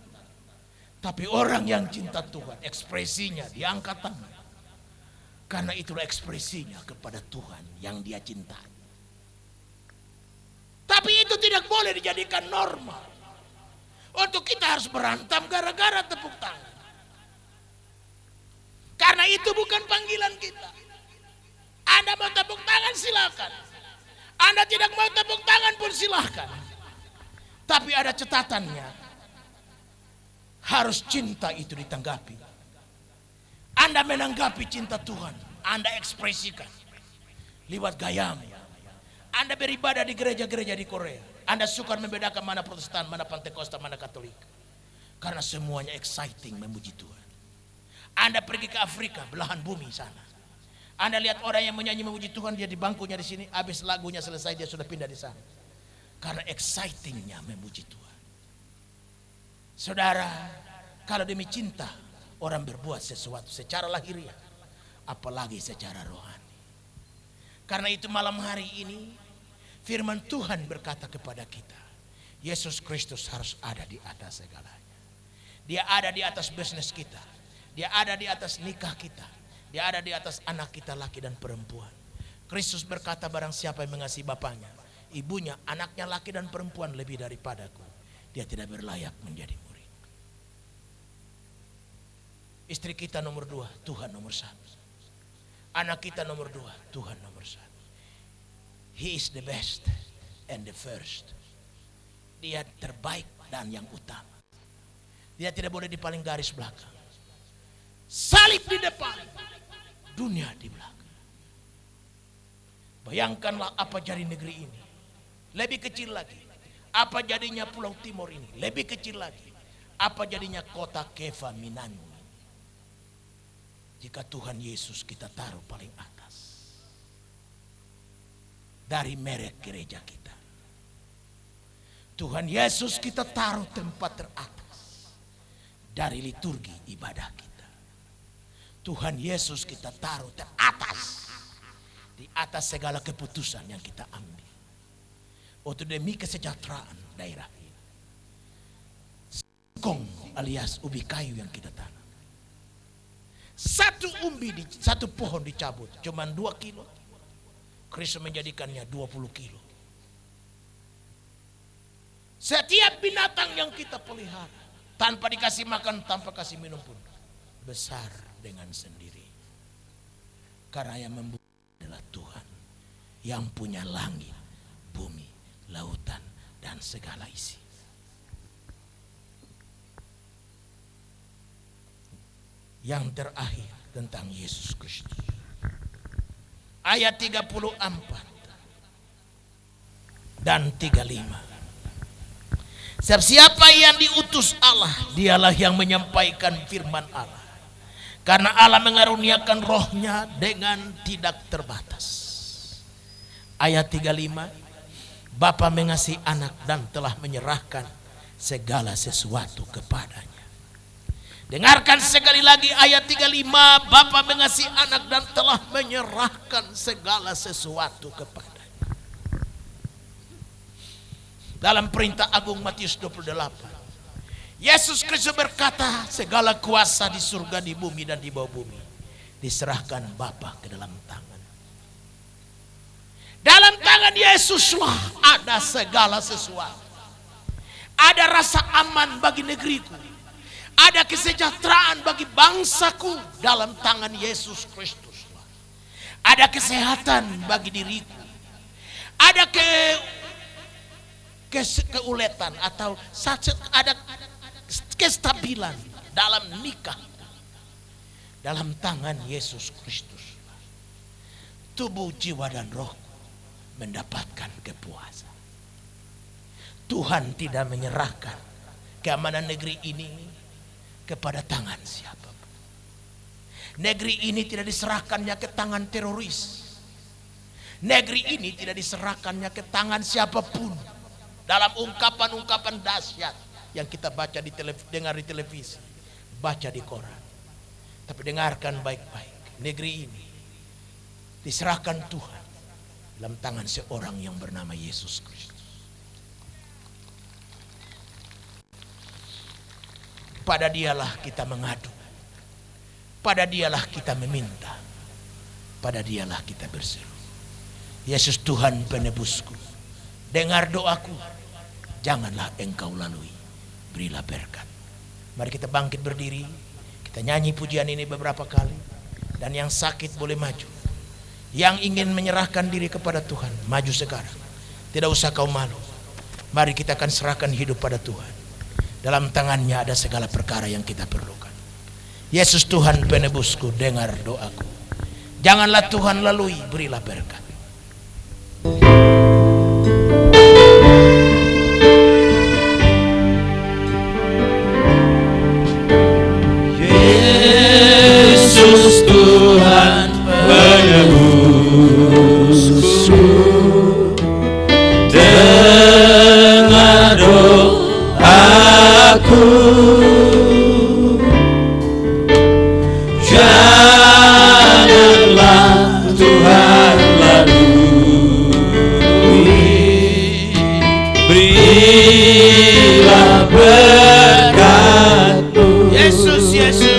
Tapi orang yang cinta Tuhan ekspresinya dia angkat tangan. Karena itulah ekspresinya kepada Tuhan yang dia cintai. Tapi itu tidak boleh dijadikan norma. Untuk kita harus berantem gara-gara tepuk tangan. Karena itu bukan panggilan kita. Anda mau tepuk tangan silakan. Anda tidak mau tepuk tangan pun silakan. Tapi ada catatannya. Harus cinta itu ditanggapi. Anda menanggapi cinta Tuhan, Anda ekspresikan lewat gayamu. Anda beribadah di gereja-gereja di Korea. Anda suka membedakan mana Protestan, mana Pentakosta, mana Katolik. Karena semuanya exciting memuji Tuhan. Anda pergi ke Afrika, belahan bumi sana. Anda lihat orang yang menyanyi memuji Tuhan, dia di bangkunya di sini, habis lagunya selesai dia sudah pindah di sana. Karena excitingnya memuji Tuhan. Saudara, kalau demi cinta orang berbuat sesuatu secara lahiriah, apalagi secara rohani. Karena itu malam hari ini firman Tuhan berkata kepada kita, Yesus Kristus harus ada di atas segalanya. Dia ada di atas bisnis kita. Dia ada di atas nikah kita. Dia ada di atas anak kita laki dan perempuan. Kristus berkata, barang siapa yang mengasihi bapaknya, ibunya, anaknya laki dan perempuan lebih daripadaku, dia tidak berlayak menjadi murid. Istri kita nomor 2, Tuhan nomor 1. Anak kita nomor 2, Tuhan nomor 1. He is the best and the first. Dia terbaik dan yang utama. Dia tidak boleh di paling garis belakang. Salib di depan, dunia di belakang. Bayangkanlah apa jadi negeri ini. Lebih kecil lagi. Apa jadinya Pulau Timur ini. Lebih kecil lagi. Apa jadinya kota Kefa Minanu. Jika Tuhan Yesus kita taruh paling atas. Dari merek gereja kita. Tuhan Yesus kita taruh tempat teratas. Dari liturgi ibadah kita. Tuhan Yesus kita taruh teratas. Di atas segala keputusan yang kita ambil. Untuk demi kesejahteraan daerah ini. Singkong alias ubi kayu yang kita tanam. Satu pohon dicabut cuman 2 kilo. Kristus menjadikannya 20 kilo. Setiap binatang yang kita pelihara tanpa dikasih makan, tanpa kasih minum pun besar dengan sendiri. Karena yang membuat adalah Tuhan yang punya langit, bumi, lautan dan segala isi. Yang terakhir tentang Yesus Kristus. Ayat 34 dan 35. Siapa yang diutus Allah, dialah yang menyampaikan firman Allah. Karena Allah mengaruniakan rohnya dengan tidak terbatas. Ayat 35. Bapa mengasihi anak dan telah menyerahkan segala sesuatu kepadanya. Dengarkan sekali lagi ayat 35. Bapa mengasihi anak dan telah menyerahkan segala sesuatu kepadanya. Dalam perintah agung Matius 28. Yesus Kristus berkata, segala kuasa di surga, di bumi dan di bawah bumi diserahkan Bapa ke dalam tangan. Dalam tangan Yesuslah ada segala sesuatu. Ada rasa aman bagi negeriku. Ada kesejahteraan bagi bangsaku dalam tangan Yesus Kristus. Ada kesehatan bagi diriku. Ada keuletan atau ada kestabilan dalam nikah. Dalam tangan Yesus Kristus. Tubuh, jiwa dan roh mendapatkan kepuasan. Tuhan tidak menyerahkan keamanan negeri ini kepada tangan siapapun. Negeri ini tidak diserahkannya ke tangan teroris. Negeri ini tidak diserahkannya ke tangan siapapun. Dalam ungkapan-ungkapan dahsyat yang kita baca dengar di televisi, baca di koran. Tapi dengarkan baik-baik, negeri ini diserahkan Tuhan dalam tangan seorang yang bernama Yesus Kristus. Pada Dialah kita mengadu, pada Dialah kita meminta, pada Dialah kita berseru. Yesus Tuhan penebusku, dengar doaku, janganlah Engkau lalui, berilah berkat. Mari kita bangkit berdiri, kita nyanyi pujian ini beberapa kali. Dan yang sakit boleh maju, yang ingin menyerahkan diri kepada Tuhan, maju sekarang. Tidak usah kau malu. Mari kita akan serahkan hidup pada Tuhan. Dalam tangannya ada segala perkara yang kita perlukan. Yesus Tuhan penebusku, dengar doaku, janganlah Tuhan lalui, berilah berkat. Yesus Tuhan penebusku, dengar doaku, janganlah Tuhan lalui, berilah berkat-Mu. Yesus, Yesus,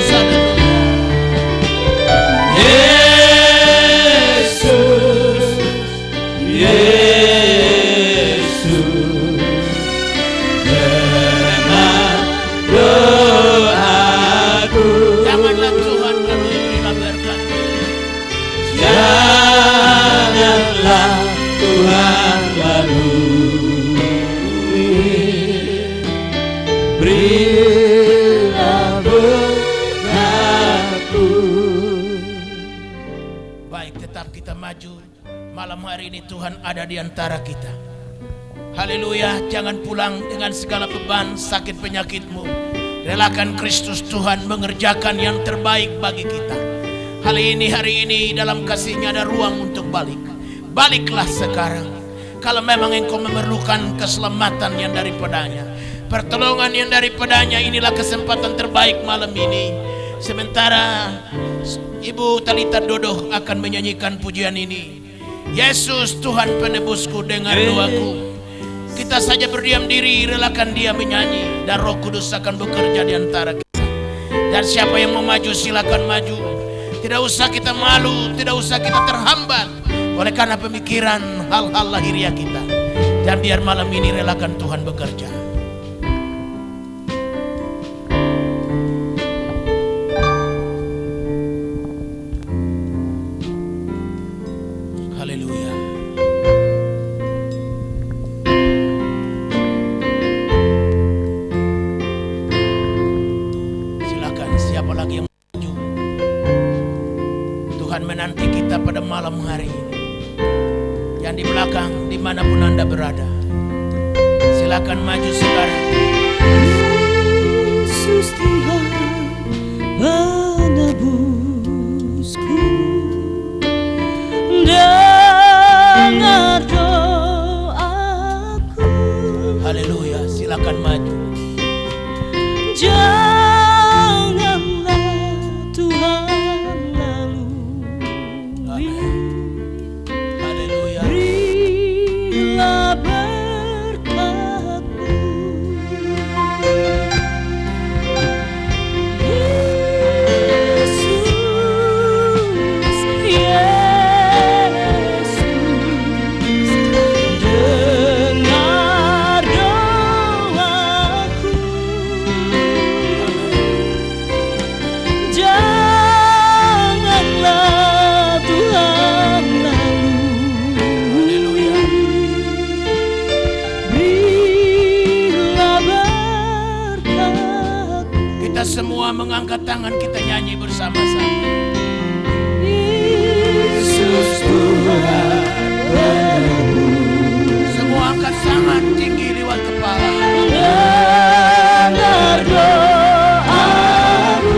malam hari ini Tuhan ada di antara kita. Haleluya, jangan pulang dengan segala beban sakit penyakitmu. Relakan Kristus Tuhan mengerjakan yang terbaik bagi kita. Hari ini dalam kasih-Nya ada ruang untuk balik. Baliklah sekarang. Kalau memang engkau memerlukan keselamatan yang daripadanya, pertolongan yang daripadanya, inilah kesempatan terbaik malam ini. Sementara Ibu Talita Dodo akan menyanyikan pujian ini. Yesus Tuhan penebusku, dengar doaku. Kita saja berdiam diri, relakan Dia menyanyi, dan Roh Kudus akan bekerja di antara kita. Dan siapa yang mau maju silakan maju. Tidak usah kita malu, tidak usah kita terhambat oleh karena pemikiran hal-hal lahiriah kita. Dan biar malam ini relakan Tuhan bekerja. Haleluya. Silakan, siapa lagi yang maju? Tuhan menanti kita pada malam hari ini. Yang di belakang, dimanapun Anda berada, silakan maju sekarang. Yesus Tuhan penebusku, dengar doaku. Haleluya, silakan maju. Janganlah Tuhan lalui, Haleluya. berilah berkat-Mu. Yesus, Yesus, dengar doaku. Janganlah Tuhan lalui, berilah berkat. Kita semua mengangkat tangan, kita nyanyi bersama-sama. Yesus Tuhan penebus, Semua angkat tangan tinggi lewat kepala. dengar doaku.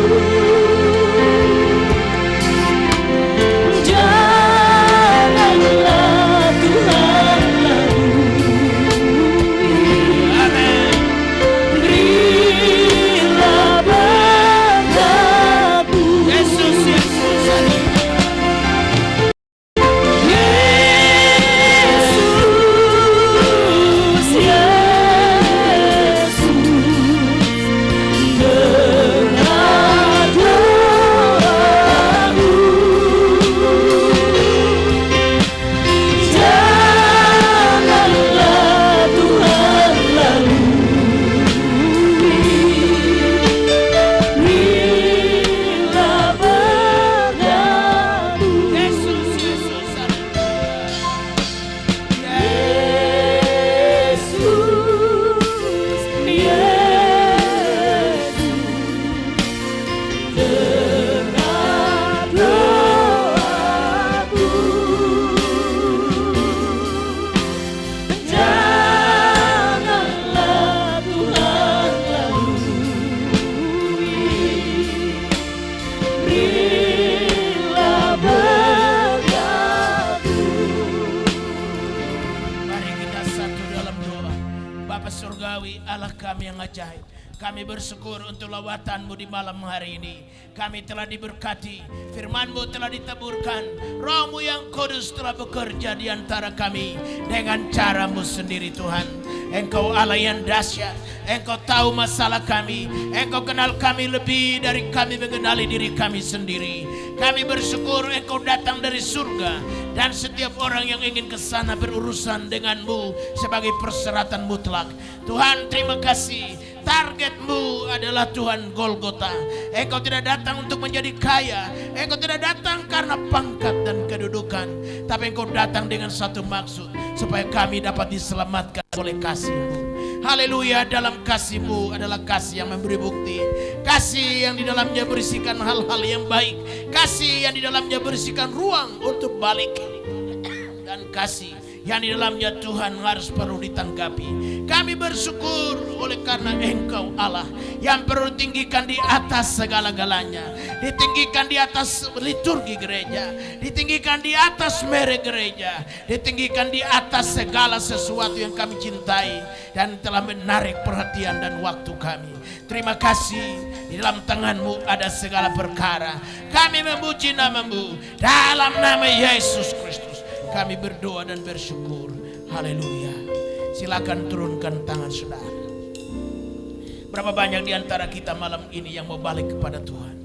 surgawi, Allah kami yang ajaib, kami bersyukur untuk lawatan-Mu di malam hari ini. Kami telah diberkati, firman-Mu telah ditaburkan, Roh-Mu yang kudus telah bekerja di antara kami dengan cara-Mu sendiri Tuhan. Engkau Allah yang dahsyat, Engkau tahu masalah kami, Engkau kenal kami lebih dari kami mengenali diri kami sendiri. Kami bersyukur Engkau datang dari surga, dan setiap orang yang ingin ke sana berurusan dengan-Mu sebagai persyaratan mutlak. Tuhan, terima kasih. Target-Mu adalah Tuhan Golgota. Engkau tidak datang untuk menjadi kaya, Engkau tidak datang karena pangkat dan kedudukan, tapi Engkau datang dengan satu maksud, supaya kami dapat diselamatkan oleh kasih-Mu. Haleluya, dalam kasih-Mu adalah kasih yang memberi bukti, kasih yang di dalamnya berisikan hal-hal yang baik, kasih yang di dalamnya berisikan ruang untuk balik, dan kasih yang di dalamnya Tuhan harus perlu ditanggapi. Kami bersyukur oleh karena Engkau Allah yang perlu ditinggikan di atas segala-galanya, ditinggikan di atas liturgi gereja, ditinggikan di atas merek gereja, ditinggikan di atas segala sesuatu yang kami cintai dan telah menarik perhatian dan waktu kami. Terima kasih, di dalam tangan-Mu ada segala perkara. Kami memuji nama-Mu dalam nama Yesus Kristus. Kami berdoa dan bersyukur. Haleluya. Silakan turunkan tangan saudara. Berapa banyak di antara kita malam ini yang mau balik kepada Tuhan?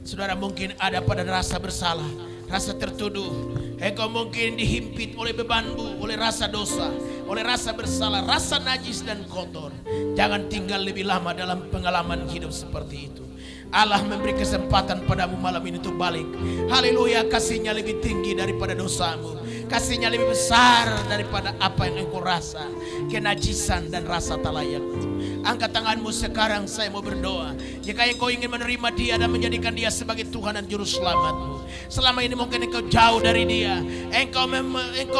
Saudara mungkin ada pada rasa bersalah, rasa tertuduh. Engkau mungkin dihimpit oleh beban-Mu, oleh rasa dosa, oleh rasa bersalah, rasa najis dan kotor. Jangan tinggal lebih lama dalam pengalaman hidup seperti itu. Allah memberi kesempatan padamu malam ini untuk balik. Haleluya, kasih-Nya lebih tinggi daripada dosamu. Kasih-Nya lebih besar daripada apa yang engkau rasa, kenajisan dan rasa tak layak. Angkat tanganmu sekarang, saya mau berdoa. Jika engkau ingin menerima Dia dan menjadikan Dia sebagai Tuhan dan Juru Selamatmu. Selama ini mungkin engkau jauh dari Dia, engkau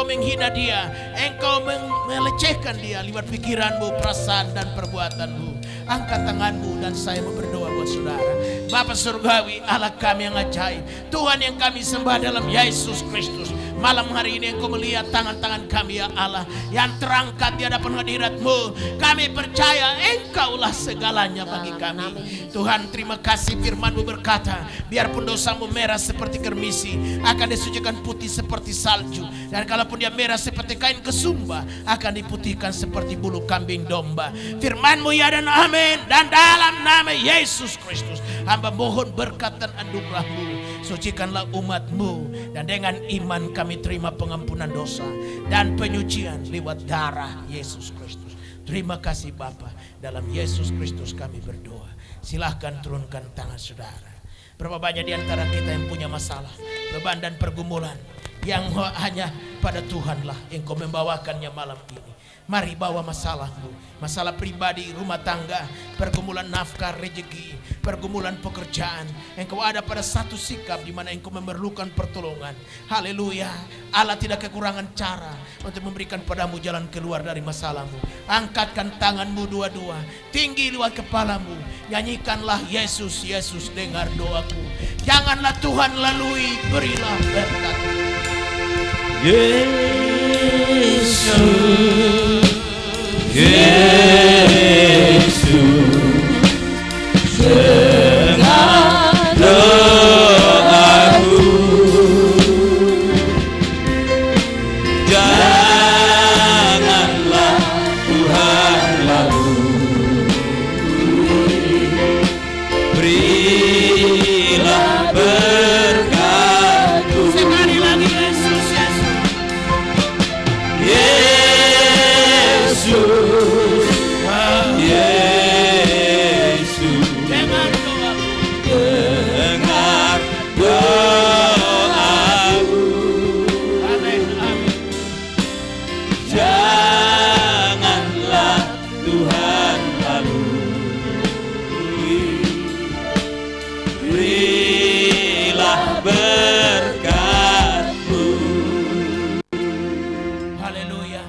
menghina Dia, engkau melecehkan Dia lewat pikiranmu, perasaan dan perbuatanmu. Angkat tanganmu dan saya mau berdoa buat saudara. Bapa surgawi, Allah kami yang ajaib, Tuhan yang kami sembah dalam Yesus Kristus. Malam hari ini Engkau melihat tangan-tangan kami ya Allah, yang terangkat di hadapan hadirat-Mu. Kami percaya Engkaulah segalanya bagi kami. Tuhan, terima kasih, firman-Mu berkata, biarpun dosamu merah seperti kermisi, akan disucikan putih seperti salju. Dan kalaupun dia merah seperti kain kesumba, akan diputihkan seperti bulu kambing domba. Firman-Mu ya dan amin. Dan dalam nama Yesus Kristus, hamba mohon berkat dan anugerah-Mu. Sucikanlah umat-Mu, dan dengan iman kami terima pengampunan dosa dan penyucian lewat darah Yesus Kristus. Terima kasih Bapa, dalam Yesus Kristus kami berdoa. Silahkan turunkan tangan saudara. Berapa banyak di antara kita yang punya masalah, beban dan pergumulan yang hanya pada Tuhanlah Engkau membawakannya malam ini. Mari bawa masalahmu, masalah pribadi, rumah tangga, pergumulan nafkah, rezeki, pergumulan pekerjaan. Engkau ada pada satu sikap di mana engkau memerlukan pertolongan. Haleluya. Allah tidak kekurangan cara untuk memberikan padamu jalan keluar dari masalahmu. Angkatkan tanganmu dua-dua, tinggi lewat kepalamu. Nyanyikanlah Yesus, Yesus dengar doaku. Janganlah Tuhan lalui, berilah berkat. Yesus, Yesus, dengar doaku. Janganlah Tuhan lalui, berilah berkat-Mu. Sekali lagi Yesus, Yesus. Yesus, Yesus, Dengar doaku. dengar doaku. Amin, amin. Janganlah Tuhan lalui, berilah berkat-Mu. Haleluya.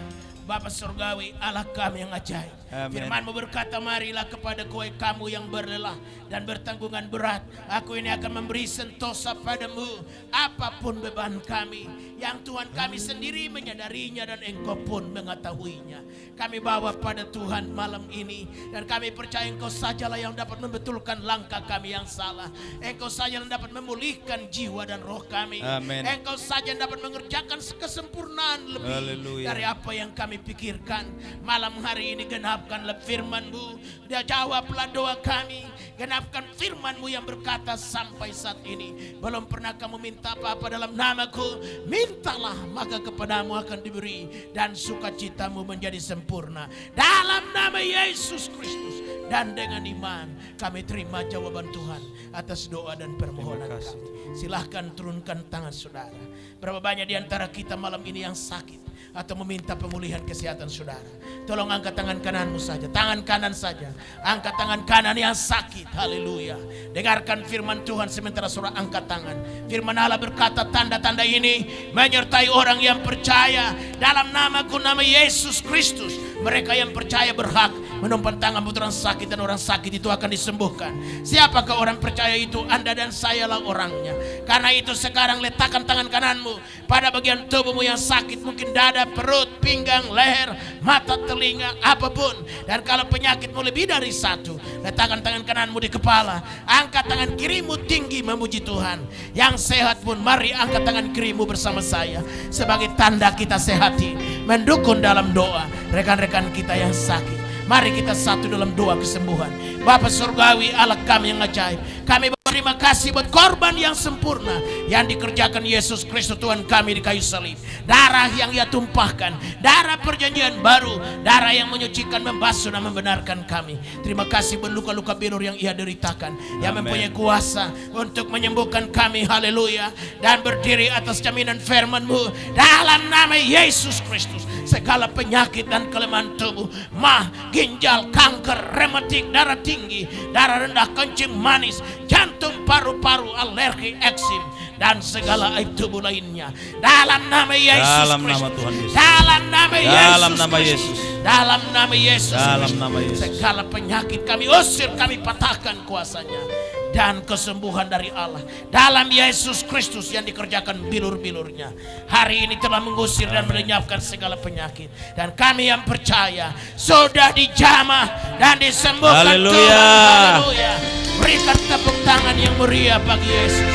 Bapa surgawi, Allah kami yang ajaib, Amin. Firman-Mu berkata, marilah kepadaku kamu yang berlelah dan bertanggungan berat, aku ini akan memberi sentosa padamu. Apapun beban kami yang Tuhan kami sendiri menyadarinya dan Engkau pun mengetahuinya, kami bawa pada Tuhan malam ini. Dan kami percaya Engkau sajalah yang dapat membetulkan langkah kami yang salah. Engkau saja yang dapat memulihkan jiwa dan roh kami. Amin. Engkau saja yang dapat mengerjakan kesempurnaan lebih Haleluya. dari apa yang kami pikirkan. Malam hari ini genapkanlah firman-Mu, dia jawablah doa kami. Genapkan firman-Mu yang berkata, sampai saat ini belum pernah kamu minta apa-apa dalam namaku, mintalah maka kepadamu akan diberi, dan sukacitamu menjadi sempurna. Dalam nama Yesus Kristus. Dan dengan iman kami terima jawaban Tuhan atas doa dan permohonan Terima kasih. kami. Silahkan turunkan tangan saudara. Berapa banyak di antara kita malam ini yang sakit atau meminta pemulihan kesehatan saudara? Tolong angkat tangan kananmu saja, tangan kanan saja. Angkat tangan kanan yang sakit. Haleluya. Dengarkan firman Tuhan sementara saudara angkat tangan. Firman Allah berkata, tanda-tanda ini menyertai orang yang percaya. Dalam namaku, nama Yesus Kristus, mereka yang percaya berhak menumpan tangan putra sakit, dan orang sakit itu akan disembuhkan. Siapakah orang percaya itu? Anda dan sayalah orangnya. Karena itu sekarang letakkan tangan kananmu pada bagian tubuhmu yang sakit, mungkin dada, perut, pinggang, leher, mata, telinga, apapun. Dan kalau penyakitmu lebih dari satu, letakkan tangan kananmu di kepala. Angkat tangan kirimu tinggi memuji Tuhan. Yang sehat pun mari angkat tangan kirimu bersama saya sebagai tanda kita sehati, mendukung dalam doa rekan-rekan kita yang sakit. Mari kita satu dalam doa kesembuhan. Bapa Surgawi, Allah kami yang ajaib, kami berterima kasih buat korban yang sempurna yang dikerjakan Yesus Kristus Tuhan kami di kayu salib. Darah yang Ia tumpahkan, darah perjanjian baru, darah yang menyucikan, membasuh dan membenarkan kami. Terima kasih buat luka-luka bilur yang Ia deritakan, yang Amen. mempunyai kuasa untuk menyembuhkan kami. Haleluya. Dan berdiri atas jaminan firman-Mu dalam nama Yesus Kristus. Segala penyakit dan kelemahan tubuh, mah, ginjal, kanker, rematik, darah tinggi, darah rendah, kencing manis, jantung, paru-paru, alergi, eksim, dan segala aib tubuh lainnya, dalam nama Yesus Dalam nama Kristus. Tuhan Yesus. Dalam nama Dalam Yesus nama Kristus. Yesus. Dalam nama Yesus Dalam Kristus. nama Yesus. Segala penyakit kami usir, kami patahkan kuasanya, dan kesembuhan dari Allah dalam Yesus Kristus yang dikerjakan bilur-bilurnya hari ini telah mengusir dan melenyapkan segala penyakit. Dan kami yang percaya sudah dijamah dan disembuhkan. Haleluya. Tuhan. Haleluya. Berikan tepuk tangan yang meriah bagi Yesus.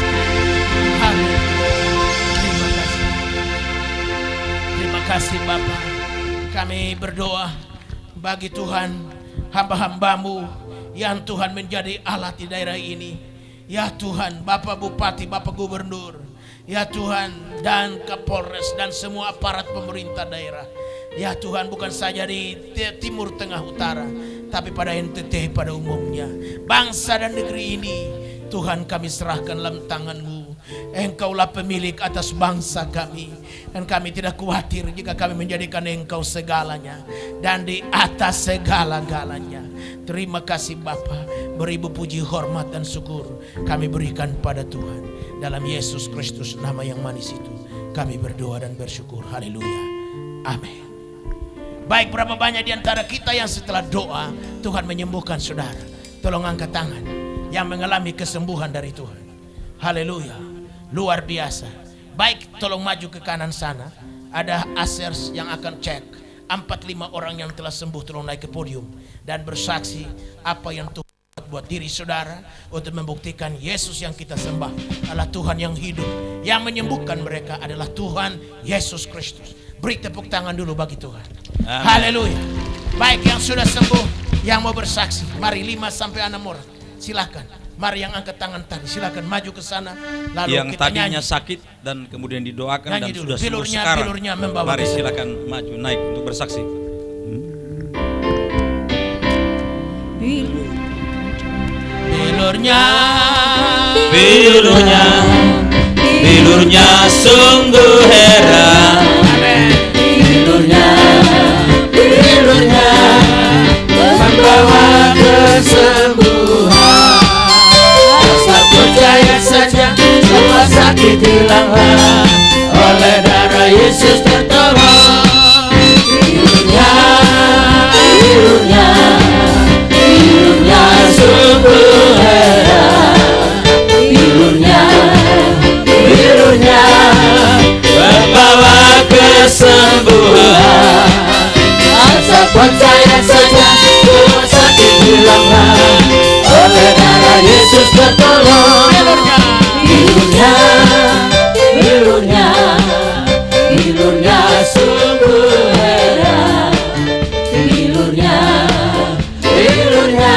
Haleluya. Terima kasih. Terima kasih Bapa. Kami berdoa bagi Tuhan hamba-Hamba-Mu yang Tuhan menjadi alat di daerah ini. Ya Tuhan, Bapak Bupati, Bapak Gubernur, ya Tuhan, dan Kapolres dan semua aparat pemerintah daerah. Ya Tuhan, bukan saja di Timur Tengah Utara, tapi pada NTT pada umumnya. Bangsa dan negeri ini Tuhan kami serahkan dalam tangan-Mu. Engkaulah pemilik atas bangsa kami, dan kami tidak khawatir jika kami menjadikan Engkau segalanya dan di atas segala-galanya. Terima kasih Bapa, beribu puji, hormat dan syukur kami berikan pada Tuhan. Dalam Yesus Kristus nama yang manis itu kami berdoa dan bersyukur. Haleluya. Amin. Baik, berapa banyak di antara kita yang setelah doa Tuhan menyembuhkan saudara? Tolong angkat tangan yang mengalami kesembuhan dari Tuhan. Haleluya. Luar biasa. Baik, tolong maju ke kanan sana. Ada asers yang akan cek 4-5 orang yang telah sembuh. Tolong naik ke podium dan bersaksi apa yang Tuhan buat diri saudara, untuk membuktikan Yesus yang kita sembah adalah Tuhan yang hidup. Yang menyembuhkan mereka adalah Tuhan Yesus Kristus. Beri tepuk tangan dulu bagi Tuhan. Amin. Haleluya. Baik, yang sudah sembuh, yang mau bersaksi, mari 5-6 orang. Silakan. Mari yang angkat tangan tadi, silakan maju ke sana. Lalu Yang kita tadinya nyanyi. sakit dan kemudian didoakan Nyanyi dan dulu. sudah sembuh Bilurnya- sekarang. bilurnya membawa Mari kita. silakan maju naik untuk bersaksi. Bilurnya, Bilurnya, bilurnya sungguh heran. Amin. Bilurnya, bilurnya membawa kesembuhan. Asal percaya saja, semua sakit hilanglah. Oleh darah Yesus tertolong. Bilurnya, bilurnya sungguh heran, birunya, birunya membawa kesembuhan. Asal percaya saja, semua sakit hilanglah, oleh darah Yesus tertolong. Birunya, birunya, birunya sungguh heran, birunya, birunya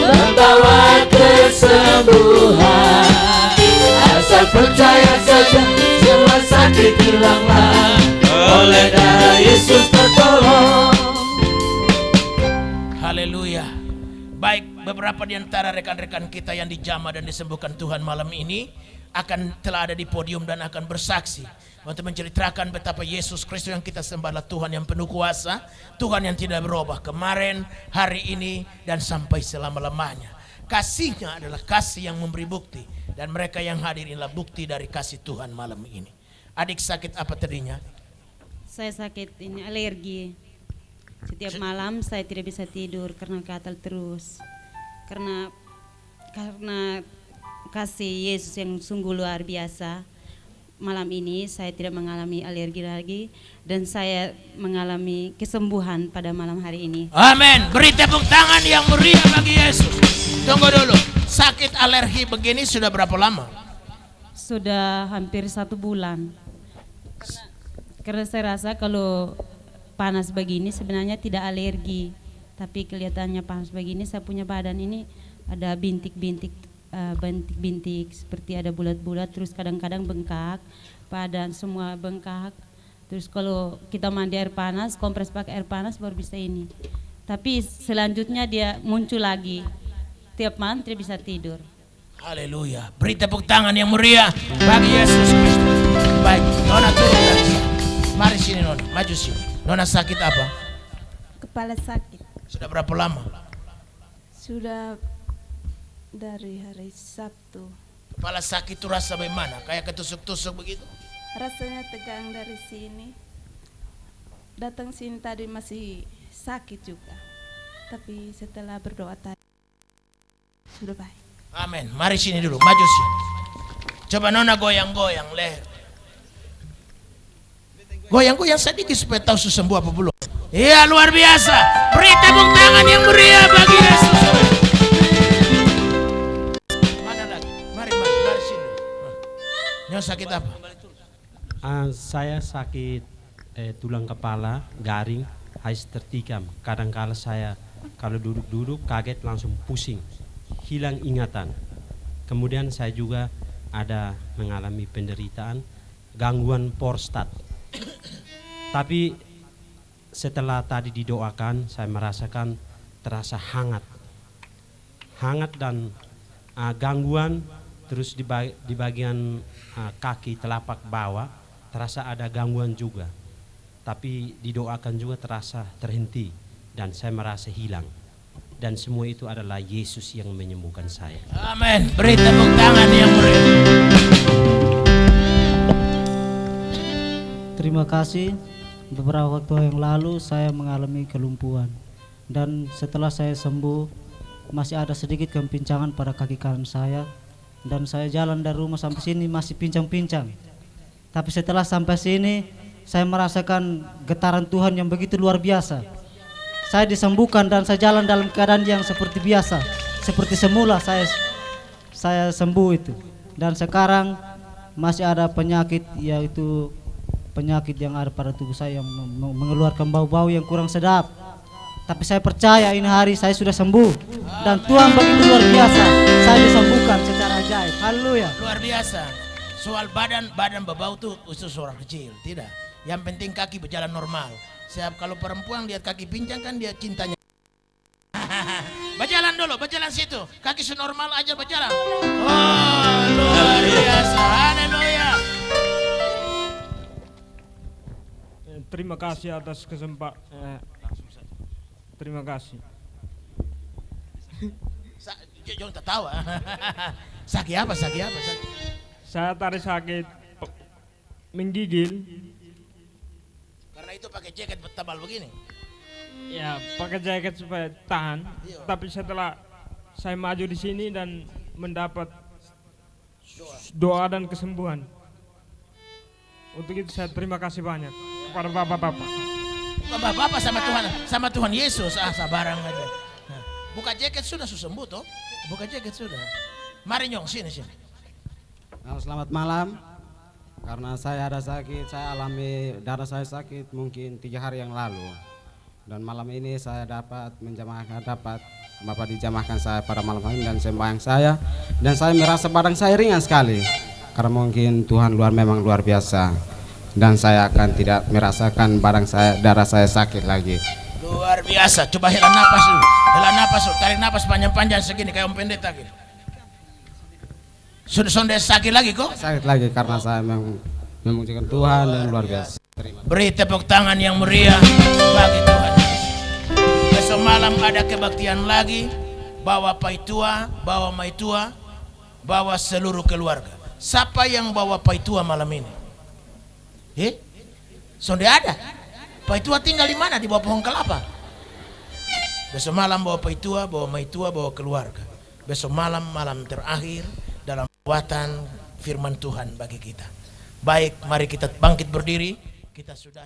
membawa kesembuhan. Asal percaya saja, semua sakit hilanglah, oleh darah Yesus tertolong. Haleluya. Baik, beberapa di antara rekan-rekan kita yang dijamah dan disembuhkan Tuhan malam ini akan telah ada di podium dan akan bersaksi untuk menceritakan betapa Yesus Kristus yang kita sembah adalah Tuhan yang penuh kuasa, Tuhan yang tidak berubah kemarin, hari ini, dan sampai selama-lamanya. Kasihnya adalah kasih yang memberi bukti, dan mereka yang hadir inilah bukti dari kasih Tuhan malam ini. Adik sakit apa tadinya? Saya sakit ini alergi. Setiap malam saya tidak bisa tidur karena gatal terus. Karena kasih Yesus yang sungguh luar biasa. Malam ini saya tidak mengalami alergi lagi dan saya mengalami kesembuhan pada malam hari ini. Amin. Beri tepuk tangan yang meriah bagi Yesus. Tunggu dulu. Sakit alergi begini sudah berapa lama? Sudah hampir 1 bulan. Karena saya rasa kalau panas begini sebenarnya tidak alergi, tapi kelihatannya panas begini saya punya badan ini ada bintik-bintik seperti ada bulat-bulat, terus kadang-kadang bengkak, badan semua bengkak. Terus kalau kita mandi air panas, kompres pakai air panas baru bisa ini. Tapi selanjutnya dia muncul lagi, tiap malam tidak bisa tidur. Haleluya. Beri tepuk tangan yang meriah bagi Yesus Kristus. Baik, Nona turun dari sini. Mari sini Nona, maju sini. Nona sakit apa? Kepala sakit. Sudah berapa lama? Sudah dari hari Sabtu. Kepala sakit itu rasa bagaimana? Kayak ketusuk-tusuk begitu? Rasanya tegang dari sini. Datang sini tadi masih sakit juga. Tapi setelah berdoa tadi sudah baik. Amin. Mari sini dulu, maju sini. Coba Nona goyang-goyang leher. Goyang-goyang sedikit supaya tahu sembuh apa belum. Iya, luar biasa. Beri tepuk tangan yang meriah bagi Yesus. Mana lagi? Mari sini. Nyonya sakit apa? Saya sakit tulang kepala, garing, habis tertikam. Kadang-kala saya kalau duduk-duduk kaget langsung pusing, hilang ingatan. Kemudian saya juga ada mengalami penderitaan gangguan prostat. Tapi setelah tadi didoakan, saya merasakan terasa hangat dan gangguan. Terus di bagian kaki telapak bawah terasa ada gangguan juga. Tapi didoakan juga terasa terhenti dan saya merasa hilang. Dan semua itu adalah Yesus yang menyembuhkan saya. Amin. Beri tepuk tangan yang meriah. Terima kasih. Beberapa waktu yang lalu saya mengalami kelumpuhan dan setelah saya sembuh masih ada sedikit kepincangan pada kaki kanan saya dan saya jalan dari rumah sampai sini masih pincang-pincang. Tapi setelah sampai sini saya merasakan getaran Tuhan yang begitu luar biasa. Saya disembuhkan dan saya jalan dalam keadaan yang seperti biasa, seperti semula saya sembuh itu. Dan sekarang masih ada penyakit, yaitu penyakit yang ada pada tubuh saya yang mengeluarkan bau-bau yang kurang sedap. Tapi saya percaya ini hari saya sudah sembuh dan Tuhan begitu luar biasa. Saya disembuhkan secara ajaib. Haleluya. Luar biasa. Soal badan berbau tuh khusus orang kecil, tidak. Yang penting kaki berjalan normal. Siap, kalau perempuan lihat kaki pincang kan dia cintanya. Berjalan dulu, berjalan situ. Kaki senormal aja berjalan. Oh, luar biasa. Haleluya. Terima kasih atas kesempatan. Terima kasih. Jangan tertawa. Sakit apa? Saya tadi sakit menggigil. Karena itu pakai jaket tebal begini. Ya, pakai jaket supaya tahan. Tapi setelah saya maju di sini dan mendapat doa dan kesembuhan. Untuk itu saya terima kasih banyak kepada bapak-bapak. Bapak sama Tuhan Yesus. Sabarang aja. Nah, buka jaket sudah sembuh toh? Buka jaket sudah. Mari Nyong sini. Nah, selamat malam. Karena saya ada sakit, saya alami darah saya sakit mungkin 3 hari yang lalu. Dan malam ini saya dapat Bapak dijamahkan saya pada malam hari dan sembahyang saya. Dan saya merasa badan saya ringan sekali. Karena mungkin Tuhan memang luar biasa. Dan saya akan tidak merasakan darah saya sakit lagi. Luar biasa. Coba hela napas dulu. Tarik napas panjang-panjang segini kayak Om Pendeta gitu. Sudah sakit lagi kok? Sakit lagi karena saya memujikan Tuhan yang luar biasa. Beri tepuk tangan yang meriah bagi Tuhan. Besok malam ada kebaktian lagi. Bawa paitua, bawa maitua, bawa seluruh keluarga. Siapa yang bawa paitua malam ini? Sudah ada. Paitua tinggal di mana? Di bawah pohon kelapa. Besok malam bawa paitua, bawa maitua, bawa keluarga. Besok malam terakhir dalam kekuatan firman Tuhan bagi kita. Baik, mari kita bangkit berdiri. Kita sudah